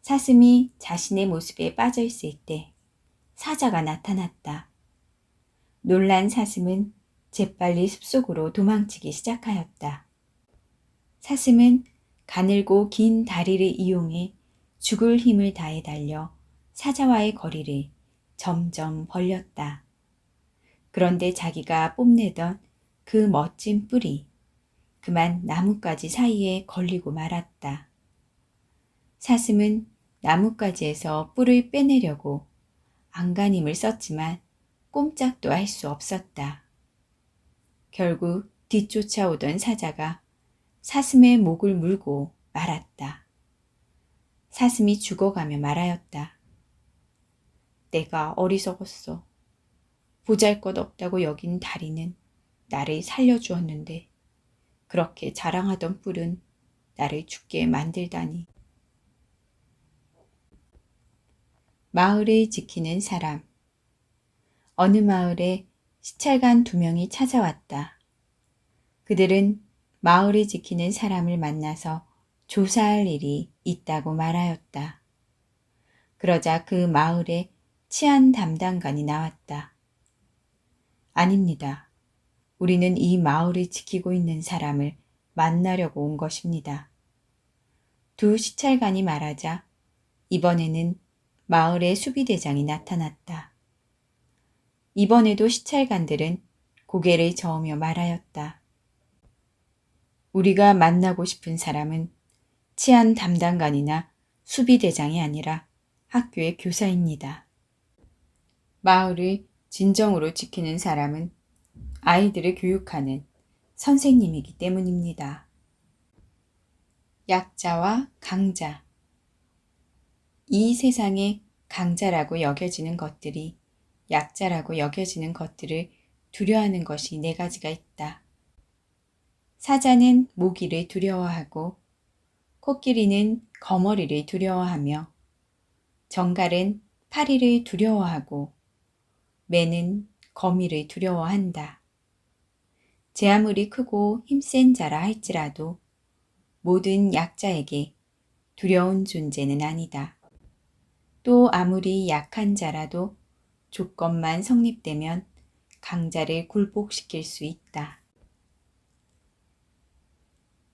사슴이 자신의 모습에 빠져 있을 때 사자가 나타났다. 놀란 사슴은 재빨리 숲속으로 도망치기 시작하였다. 사슴은 가늘고 긴 다리를 이용해 죽을 힘을 다해 달려 사자와의 거리를 점점 벌렸다. 그런데 자기가 뽐내던 그 멋진 뿔이 그만 나뭇가지 사이에 걸리고 말았다. 사슴은 나뭇가지에서 뿔을 빼내려고 안간힘을 썼지만 꼼짝도 할 수 없었다. 결국 뒤쫓아오던 사자가 사슴의 목을 물고 말았다. 사슴이 죽어가며 말하였다. 내가 어리석었어. 보잘것없다고 여긴 다리는 나를 살려주었는데 그렇게 자랑하던 뿔은 나를 죽게 만들다니. 마을을 지키는 사람. 어느 마을에 시찰관 2명이 찾아왔다. 그들은 마을을 지키는 사람을 만나서 조사할 일이 있다고 말하였다. 그러자 그 마을에 치안 담당관이 나왔다. 아닙니다. 우리는 이 마을을 지키고 있는 사람을 만나려고 온 것입니다. 두 시찰관이 말하자 이번에는 마을의 수비대장이 나타났다. 이번에도 시찰관들은 고개를 저으며 말하였다. 우리가 만나고 싶은 사람은 치안 담당관이나 수비대장이 아니라 학교의 교사입니다. 마을을 진정으로 지키는 사람은 아이들을 교육하는 선생님이기 때문입니다. 약자와 강자. 이 세상에 강자라고 여겨지는 것들이 약자라고 여겨지는 것들을 두려워하는 것이 4가지가 있다. 사자는 모기를 두려워하고 코끼리는 거머리를 두려워하며 정갈은 파리를 두려워하고 매는 거미를 두려워한다. 제 아무리 크고 힘센 자라 할지라도 모든 약자에게 두려운 존재는 아니다. 또 아무리 약한 자라도 조건만 성립되면 강자를 굴복시킬 수 있다.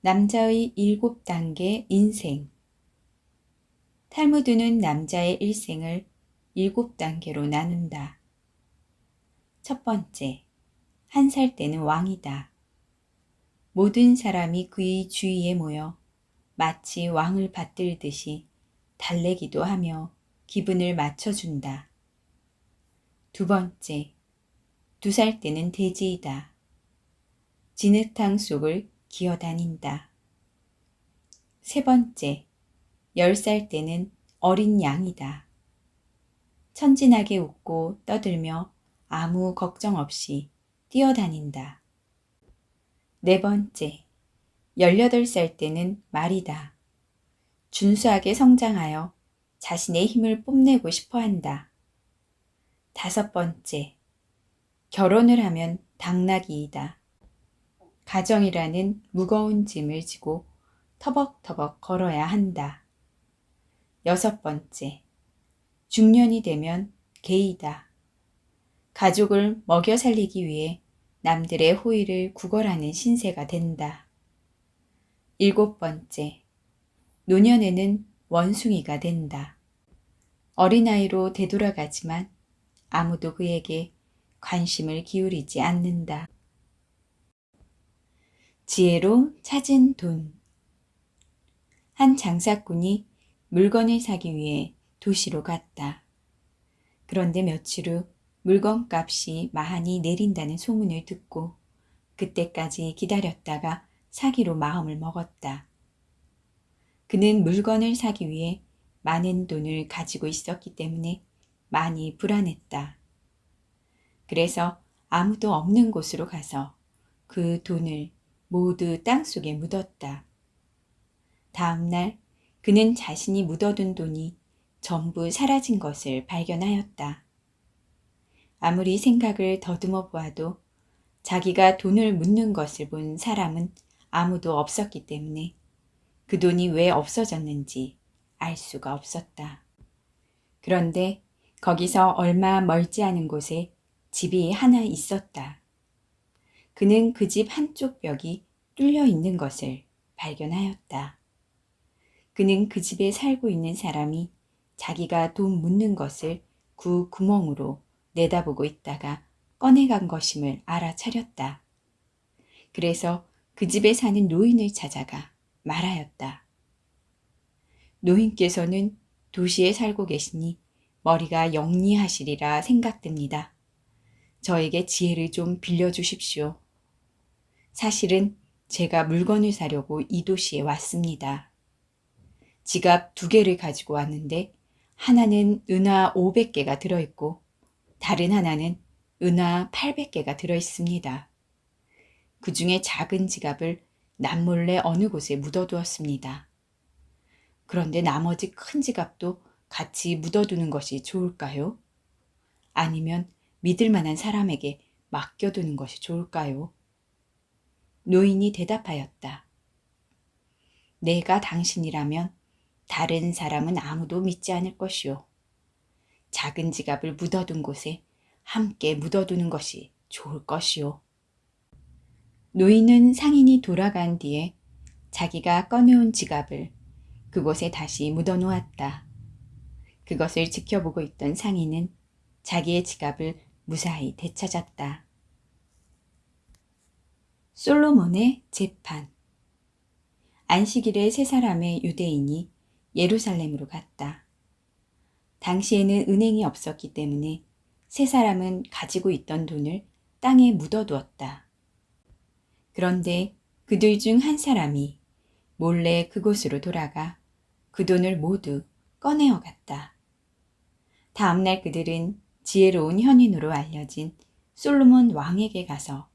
남자의 7단계 인생. 탈무드는 남자의 일생을 7단계로 나눈다. 첫 번째, 1살 때는 왕이다. 모든 사람이 그의 주위에 모여 마치 왕을 받들듯이 달래기도 하며 기분을 맞춰준다. 두 번째, 2살 때는 돼지이다. 진흙탕 속을 기어다닌다. 세 번째, 10살 때는 어린 양이다. 천진하게 웃고 떠들며 아무 걱정 없이 뛰어다닌다. 네 번째, 18살 때는 말이다. 준수하게 성장하여 자신의 힘을 뽐내고 싶어 한다. 다섯 번째, 결혼을 하면 당나귀이다. 가정이라는 무거운 짐을 지고 터벅터벅 걸어야 한다. 여섯 번째, 중년이 되면 개이다. 가족을 먹여 살리기 위해 남들의 호의를 구걸하는 신세가 된다. 일곱 번째, 노년에는 원숭이가 된다. 어린아이로 되돌아가지만 아무도 그에게 관심을 기울이지 않는다. 지혜로 찾은 돈. 한 장사꾼이 물건을 사기 위해 도시로 갔다. 그런데 며칠 후 물건값이 많이 내린다는 소문을 듣고 그때까지 기다렸다가 사기로 마음을 먹었다. 그는 물건을 사기 위해 많은 돈을 가지고 있었기 때문에 많이 불안했다. 그래서 아무도 없는 곳으로 가서 그 돈을 모두 땅속에 묻었다. 다음 날 그는 자신이 묻어둔 돈이 전부 사라진 것을 발견하였다. 아무리 생각을 더듬어 보아도 자기가 돈을 묻는 것을 본 사람은 아무도 없었기 때문에 그 돈이 왜 없어졌는지 알 수가 없었다. 그런데 거기서 얼마 멀지 않은 곳에 집이 하나 있었다. 그는 그 집 한쪽 벽이 뚫려 있는 것을 발견하였다. 그는 그 집에 살고 있는 사람이 자기가 돈 묻는 것을 그 구멍으로 내다보고 있다가 꺼내간 것임을 알아차렸다. 그래서 그 집에 사는 노인을 찾아가 말하였다. 노인께서는 도시에 살고 계시니 머리가 영리하시리라 생각됩니다. 저에게 지혜를 좀 빌려주십시오. 사실은 제가 물건을 사려고 이 도시에 왔습니다. 지갑 2개를 가지고 왔는데 하나는 은화 500개가 들어있고 다른 하나는 은화 800개가 들어있습니다. 그 중에 작은 지갑을 남몰래 어느 곳에 묻어두었습니다. 그런데 나머지 큰 지갑도 같이 묻어두는 것이 좋을까요? 아니면 믿을 만한 사람에게 맡겨두는 것이 좋을까요? 노인이 대답하였다. 내가 당신이라면 다른 사람은 아무도 믿지 않을 것이요. 작은 지갑을 묻어둔 곳에 함께 묻어두는 것이 좋을 것이요. 노인은 상인이 돌아간 뒤에 자기가 꺼내온 지갑을 그곳에 다시 묻어놓았다. 그것을 지켜보고 있던 상인은 자기의 지갑을 무사히 되찾았다. 솔로몬의 재판. 안식일에 3사람의 유대인이 예루살렘으로 갔다. 당시에는 은행이 없었기 때문에 3사람은 가지고 있던 돈을 땅에 묻어두었다. 그런데 그들 중 한 사람이 몰래 그곳으로 돌아가 그 돈을 모두 꺼내어 갔다. 다음날 그들은 지혜로운 현인으로 알려진 솔로몬 왕에게 가서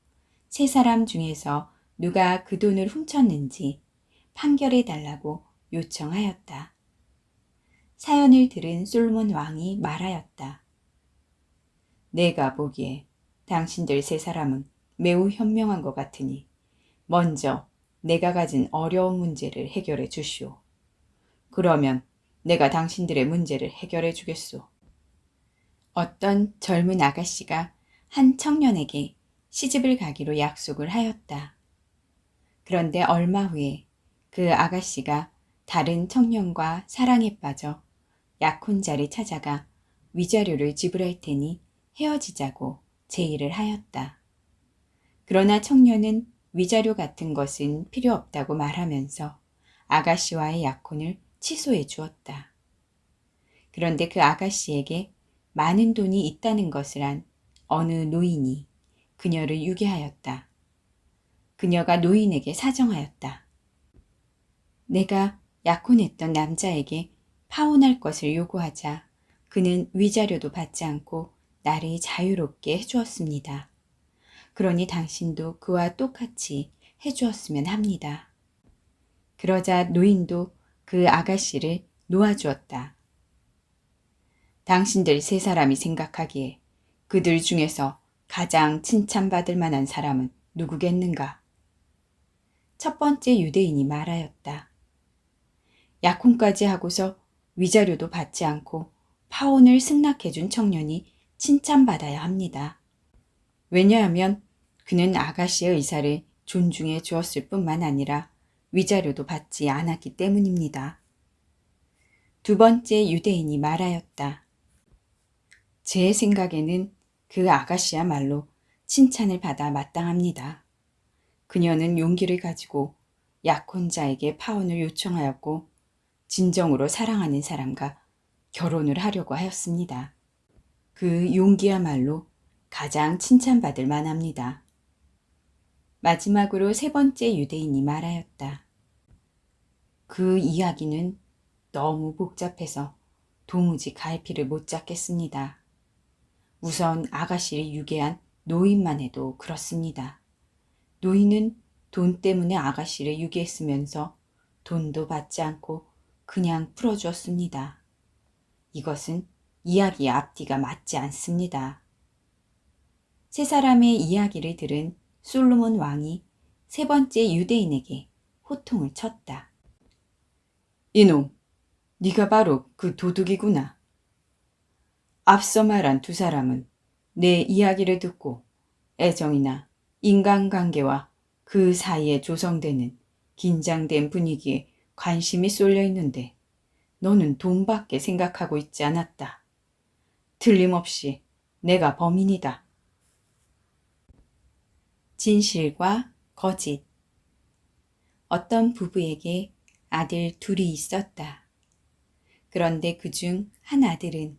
3사람 중에서 누가 그 돈을 훔쳤는지 판결해 달라고 요청하였다. 사연을 들은 솔로몬 왕이 말하였다. 내가 보기에 당신들 3사람은 매우 현명한 것 같으니 먼저 내가 가진 어려운 문제를 해결해 주시오. 그러면 내가 당신들의 문제를 해결해 주겠소. 어떤 젊은 아가씨가 한 청년에게 시집을 가기로 약속을 하였다. 그런데 얼마 후에 그 아가씨가 다른 청년과 사랑에 빠져 약혼자를 찾아가 위자료를 지불할 테니 헤어지자고 제의를 하였다. 그러나 청년은 위자료 같은 것은 필요 없다고 말하면서 아가씨와의 약혼을 취소해 주었다. 그런데 그 아가씨에게 많은 돈이 있다는 것을 안 어느 노인이 그녀를 유괴하였다. 그녀가 노인에게 사정하였다. 내가 약혼했던 남자에게 파혼할 것을 요구하자 그는 위자료도 받지 않고 나를 자유롭게 해주었습니다. 그러니 당신도 그와 똑같이 해주었으면 합니다. 그러자 노인도 그 아가씨를 놓아주었다. 당신들 세 사람이 생각하기에 그들 중에서 가장 칭찬받을 만한 사람은 누구겠는가? 첫 번째 유대인이 말하였다. 약혼까지 하고서 위자료도 받지 않고 파혼을 승낙해준 청년이 칭찬받아야 합니다. 왜냐하면 그는 아가씨의 의사를 존중해 주었을 뿐만 아니라 위자료도 받지 않았기 때문입니다. 두 번째 유대인이 말하였다. 제 생각에는 그 아가씨야말로 칭찬을 받아 마땅합니다. 그녀는 용기를 가지고 약혼자에게 파혼을 요청하였고 진정으로 사랑하는 사람과 결혼을 하려고 하였습니다. 그 용기야말로 가장 칭찬받을 만합니다. 마지막으로 세 번째 유대인이 말하였다. 그 이야기는 너무 복잡해서 도무지 갈피를 못 잡겠습니다. 우선 아가씨를 유괴한 노인만 해도 그렇습니다. 노인은 돈 때문에 아가씨를 유괴했으면서 돈도 받지 않고 그냥 풀어주었습니다. 이것은 이야기의 앞뒤가 맞지 않습니다. 세 사람의 이야기를 들은 솔로몬 왕이 세 번째 유대인에게 호통을 쳤다. 이놈, 네가 바로 그 도둑이구나. 앞서 말한 두 사람은 내 이야기를 듣고 애정이나 인간관계와 그 사이에 조성되는 긴장된 분위기에 관심이 쏠려 있는데 너는 돈밖에 생각하고 있지 않았다. 틀림없이 내가 범인이다. 진실과 거짓. 어떤 부부에게 아들 둘이 있었다. 그런데 그중 한 아들은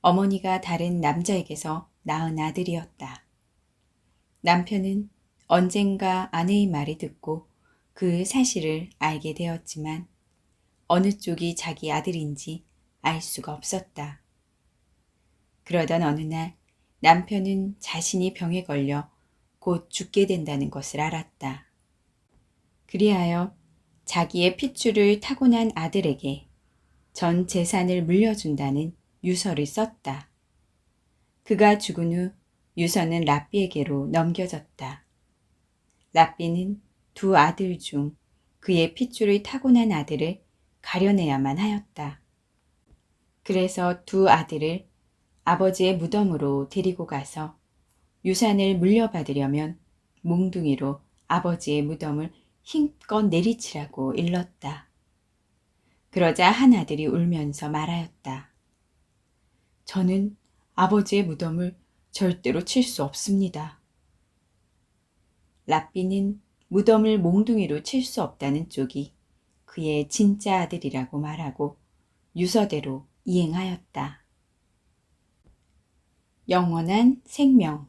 어머니가 다른 남자에게서 낳은 아들이었다. 남편은 언젠가 아내의 말을 듣고 그 사실을 알게 되었지만 어느 쪽이 자기 아들인지 알 수가 없었다. 그러던 어느 날 남편은 자신이 병에 걸려 곧 죽게 된다는 것을 알았다. 그리하여 자기의 핏줄을 타고난 아들에게 전 재산을 물려준다는 유서를 썼다. 그가 죽은 후 유서는 랍비에게로 넘겨졌다. 랍비는 두 아들 중 그의 핏줄을 타고난 아들을 가려내야만 하였다. 그래서 두 아들을 아버지의 무덤으로 데리고 가서 유산을 물려받으려면 몽둥이로 아버지의 무덤을 힘껏 내리치라고 일렀다. 그러자 한 아들이 울면서 말하였다. 저는 아버지의 무덤을 절대로 칠 수 없습니다. 랍비는 무덤을 몽둥이로 칠 수 없다는 쪽이 그의 진짜 아들이라고 말하고 유서대로 이행하였다. 영원한 생명.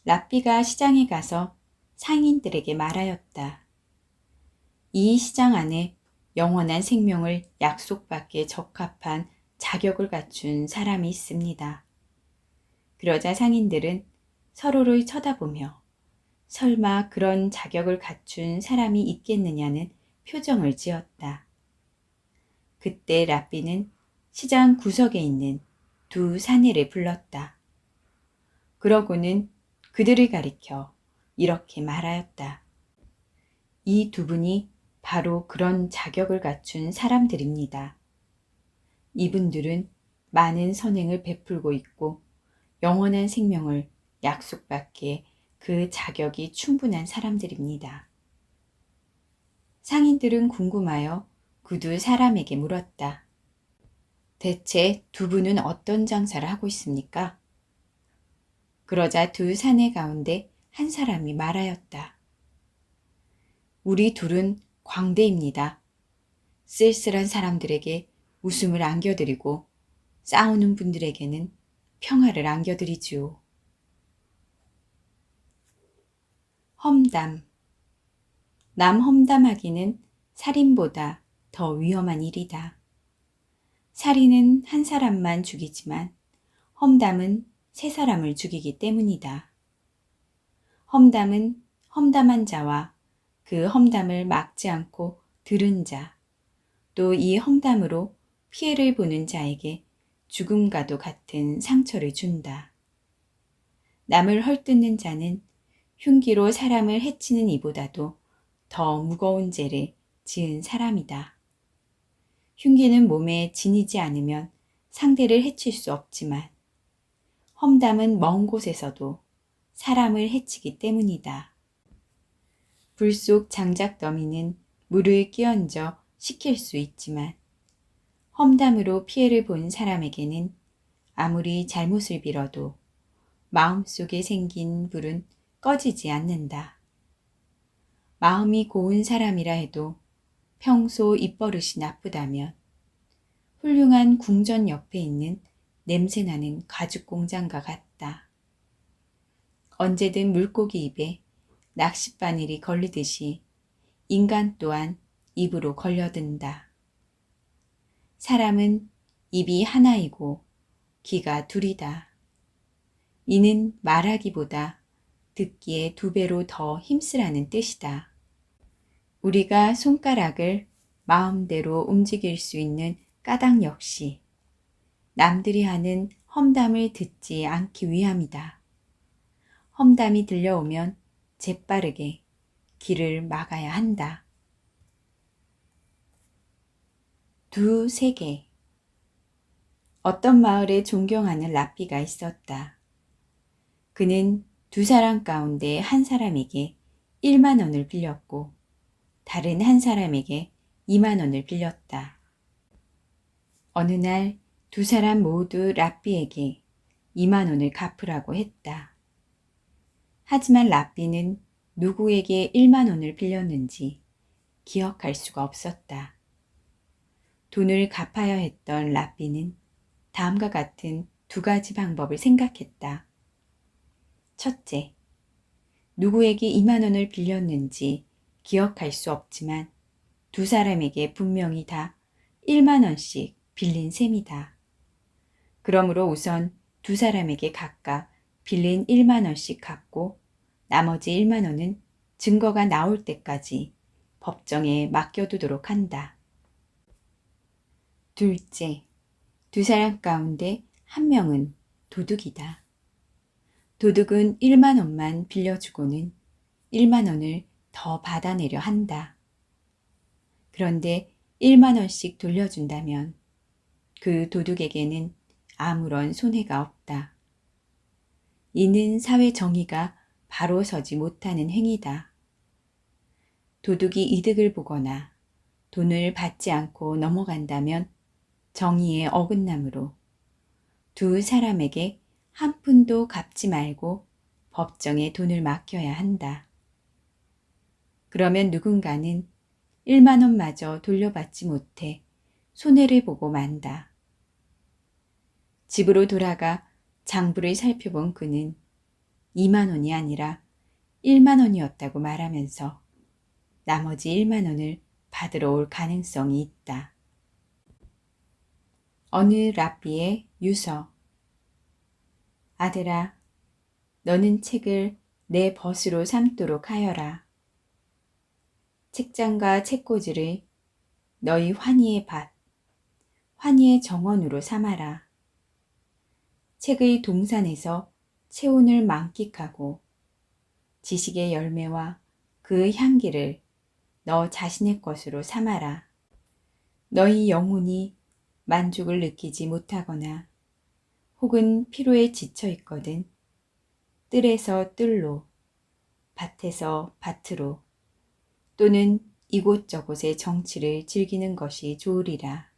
랍비가 시장에 가서 상인들에게 말하였다. 이 시장 안에 영원한 생명을 약속받기에 적합한 자격을 갖춘 사람이 있습니다. 그러자 상인들은 서로를 쳐다보며 설마 그런 자격을 갖춘 사람이 있겠느냐는 표정을 지었다. 그때 랍비는 시장 구석에 있는 두 사내를 불렀다. 그러고는 그들을 가리켜 이렇게 말하였다. 이 두 분이 바로 그런 자격을 갖춘 사람들입니다. 이분들은 많은 선행을 베풀고 있고 영원한 생명을 약속받기에 그 자격이 충분한 사람들입니다. 상인들은 궁금하여 그 두 사람에게 물었다. 대체 두 분은 어떤 장사를 하고 있습니까? 그러자 두 사내 가운데 한 사람이 말하였다. 우리 둘은 광대입니다. 쓸쓸한 사람들에게 웃음을 안겨드리고 싸우는 분들에게는 평화를 안겨드리지요. 험담. 남 험담하기는 살인보다 더 위험한 일이다. 살인은 한 사람만 죽이지만 험담은 세 사람을 죽이기 때문이다. 험담은 험담한 자와 그 험담을 막지 않고 들은 자, 또 이 험담으로 피해를 보는 자에게 죽음과도 같은 상처를 준다. 남을 헐뜯는 자는 흉기로 사람을 해치는 이보다도 더 무거운 죄를 지은 사람이다. 흉기는 몸에 지니지 않으면 상대를 해칠 수 없지만 험담은 먼 곳에서도 사람을 해치기 때문이다. 불 속 장작더미는 물을 끼얹어 식힐 수 있지만 험담으로 피해를 본 사람에게는 아무리 잘못을 빌어도 마음속에 생긴 불은 꺼지지 않는다. 마음이 고운 사람이라 해도 평소 입버릇이 나쁘다면 훌륭한 궁전 옆에 있는 냄새나는 가죽 공장과 같다. 언제든 물고기 입에 낚싯바늘이 걸리듯이 인간 또한 입으로 걸려든다. 사람은 입이 하나이고 귀가 둘이다. 이는 말하기보다 듣기에 2배로 더 힘쓰라는 뜻이다. 우리가 손가락을 마음대로 움직일 수 있는 까닭 역시 남들이 하는 험담을 듣지 않기 위함이다. 험담이 들려오면 재빠르게 귀를 막아야 한다. 두 세계. 어떤 마을에 존경하는 랍비가 있었다. 그는 두 사람 가운데 한 사람에게 1만 원을 빌렸고 다른 한 사람에게 2만 원을 빌렸다. 어느 날 두 사람 모두 랍비에게 2만 원을 갚으라고 했다. 하지만 랍비는 누구에게 1만 원을 빌렸는지 기억할 수가 없었다. 돈을 갚아야 했던 랍비는 다음과 같은 2가지 방법을 생각했다. 첫째, 누구에게 2만 원을 빌렸는지 기억할 수 없지만 두 사람에게 분명히 다 1만 원씩 빌린 셈이다. 그러므로 우선 두 사람에게 각각 빌린 1만 원씩 갚고 나머지 1만 원은 증거가 나올 때까지 법정에 맡겨두도록 한다. 둘째, 두 사람 가운데 한 명은 도둑이다. 도둑은 1만 원만 빌려주고는 1만 원을 더 받아내려 한다. 그런데 1만 원씩 돌려준다면 그 도둑에게는 아무런 손해가 없다. 이는 사회 정의가 바로 서지 못하는 행위다. 도둑이 이득을 보거나 돈을 받지 않고 넘어간다면 정의의 어긋남으로 두 사람에게 한 푼도 갚지 말고 법정에 돈을 맡겨야 한다. 그러면 누군가는 1만 원마저 돌려받지 못해 손해를 보고 만다. 집으로 돌아가 장부를 살펴본 그는 2만 원이 아니라 1만 원이었다고 말하면서 나머지 1만 원을 받으러 올 가능성이 있다. 어느 랍비의 유서. 아들아, 너는 책을 내 벗으로 삼도록 하여라. 책장과 책꽂이를 너희 환희의 밭, 환희의 정원으로 삼아라. 책의 동산에서 체온을 만끽하고 지식의 열매와 그 향기를 너 자신의 것으로 삼아라. 너희 영혼이 만족을 느끼지 못하거나 혹은 피로에 지쳐 있거든 뜰에서 뜰로, 밭에서 밭으로 또는 이곳저곳의 정치를 즐기는 것이 좋으리라.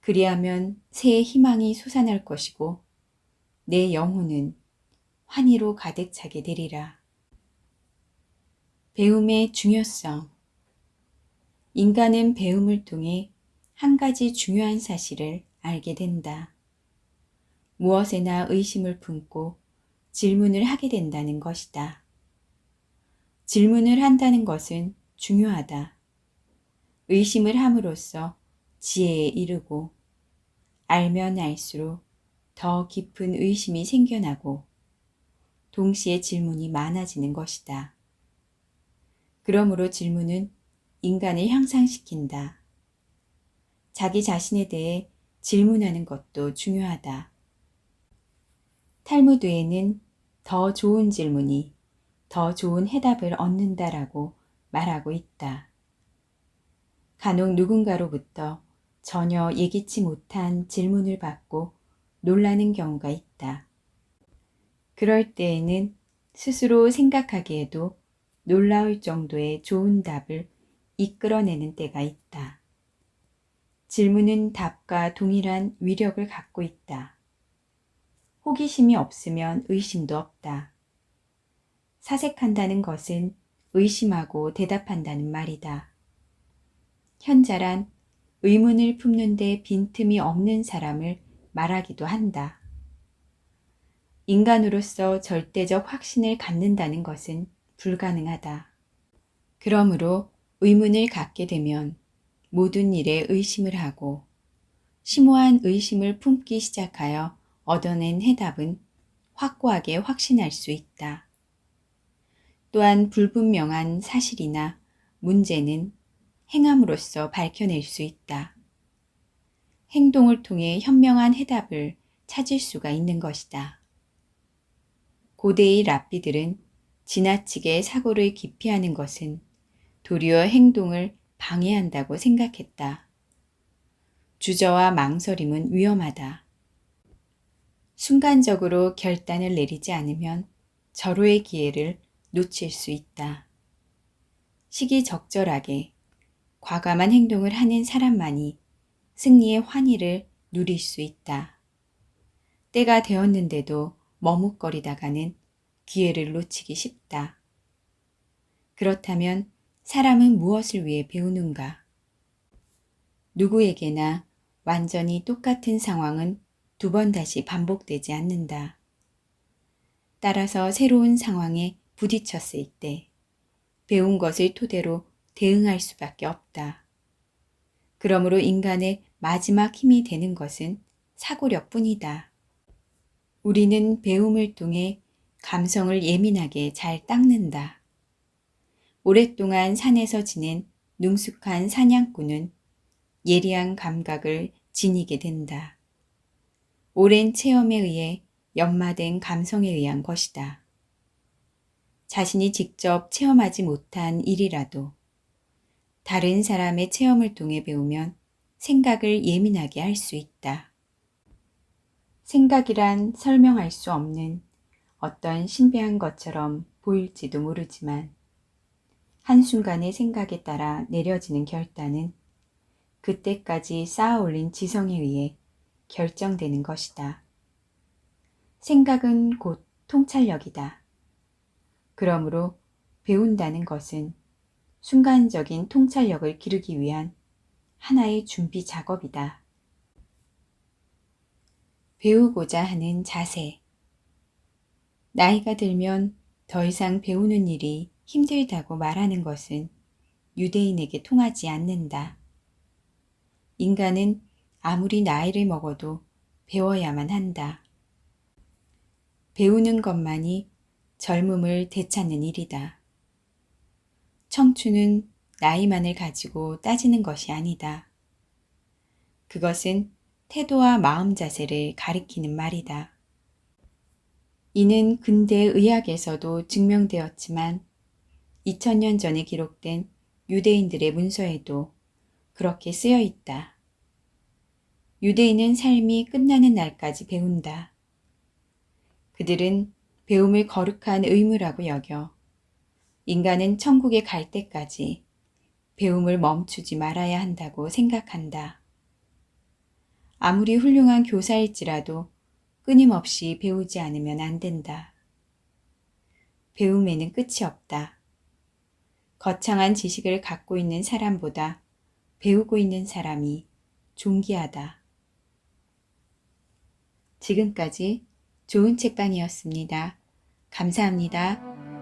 그리하면 새의 희망이 솟아날 것이고 내 영혼은 환희로 가득 차게 되리라. 배움의 중요성. 인간은 배움을 통해 한 가지 중요한 사실을 알게 된다. 무엇에나 의심을 품고 질문을 하게 된다는 것이다. 질문을 한다는 것은 중요하다. 의심을 함으로써 지혜에 이르고 알면 알수록 더 깊은 의심이 생겨나고 동시에 질문이 많아지는 것이다. 그러므로 질문은 인간을 향상시킨다. 자기 자신에 대해 질문하는 것도 중요하다. 탈무드에는 더 좋은 질문이 더 좋은 해답을 얻는다라고 말하고 있다. 간혹 누군가로부터 전혀 예기치 못한 질문을 받고 놀라는 경우가 있다. 그럴 때에는 스스로 생각하기에도 놀라울 정도의 좋은 답을 이끌어내는 때가 있다. 질문은 답과 동일한 위력을 갖고 있다. 호기심이 없으면 의심도 없다. 사색한다는 것은 의심하고 대답한다는 말이다. 현자란 의문을 품는데 빈틈이 없는 사람을 말하기도 한다. 인간으로서 절대적 확신을 갖는다는 것은 불가능하다. 그러므로 의문을 갖게 되면 모든 일에 의심을 하고 심오한 의심을 품기 시작하여 얻어낸 해답은 확고하게 확신할 수 있다. 또한 불분명한 사실이나 문제는 행함으로써 밝혀낼 수 있다. 행동을 통해 현명한 해답을 찾을 수가 있는 것이다. 고대의 랍비들은 지나치게 사고를 기피하는 것은 도리어 행동을 방해한다고 생각했다. 주저와 망설임은 위험하다. 순간적으로 결단을 내리지 않으면 절호의 기회를 놓칠 수 있다. 시기적절하게 과감한 행동을 하는 사람만이 승리의 환희를 누릴 수 있다. 때가 되었는데도 머뭇거리다가는 기회를 놓치기 쉽다. 그렇다면 사람은 무엇을 위해 배우는가? 누구에게나 완전히 똑같은 상황은 두 번 다시 반복되지 않는다. 따라서 새로운 상황에 부딪혔을 때 배운 것을 토대로 대응할 수밖에 없다. 그러므로 인간의 마지막 힘이 되는 것은 사고력뿐이다. 우리는 배움을 통해 감성을 예민하게 잘 닦는다. 오랫동안 산에서 지낸 능숙한 사냥꾼은 예리한 감각을 지니게 된다. 오랜 체험에 의해 연마된 감성에 의한 것이다. 자신이 직접 체험하지 못한 일이라도 다른 사람의 체험을 통해 배우면 생각을 예민하게 할 수 있다. 생각이란 설명할 수 없는 어떤 신비한 것처럼 보일지도 모르지만 한순간의 생각에 따라 내려지는 결단은 그때까지 쌓아올린 지성에 의해 결정되는 것이다. 생각은 곧 통찰력이다. 그러므로 배운다는 것은 순간적인 통찰력을 기르기 위한 하나의 준비 작업이다. 배우고자 하는 자세. 나이가 들면 더 이상 배우는 일이 힘들다고 말하는 것은 유대인에게 통하지 않는다. 인간은 아무리 나이를 먹어도 배워야만 한다. 배우는 것만이 젊음을 되찾는 일이다. 청춘은 나이만을 가지고 따지는 것이 아니다. 그것은 태도와 마음 자세를 가리키는 말이다. 이는 근대 의학에서도 증명되었지만 2000년 전에 기록된 유대인들의 문서에도 그렇게 쓰여 있다. 유대인은 삶이 끝나는 날까지 배운다. 그들은 배움을 거룩한 의무라고 여겨 인간은 천국에 갈 때까지 배움을 멈추지 말아야 한다고 생각한다. 아무리 훌륭한 교사일지라도 끊임없이 배우지 않으면 안 된다. 배움에는 끝이 없다. 거창한 지식을 갖고 있는 사람보다 배우고 있는 사람이 존귀하다. 지금까지 좋은 책방이었습니다. 감사합니다.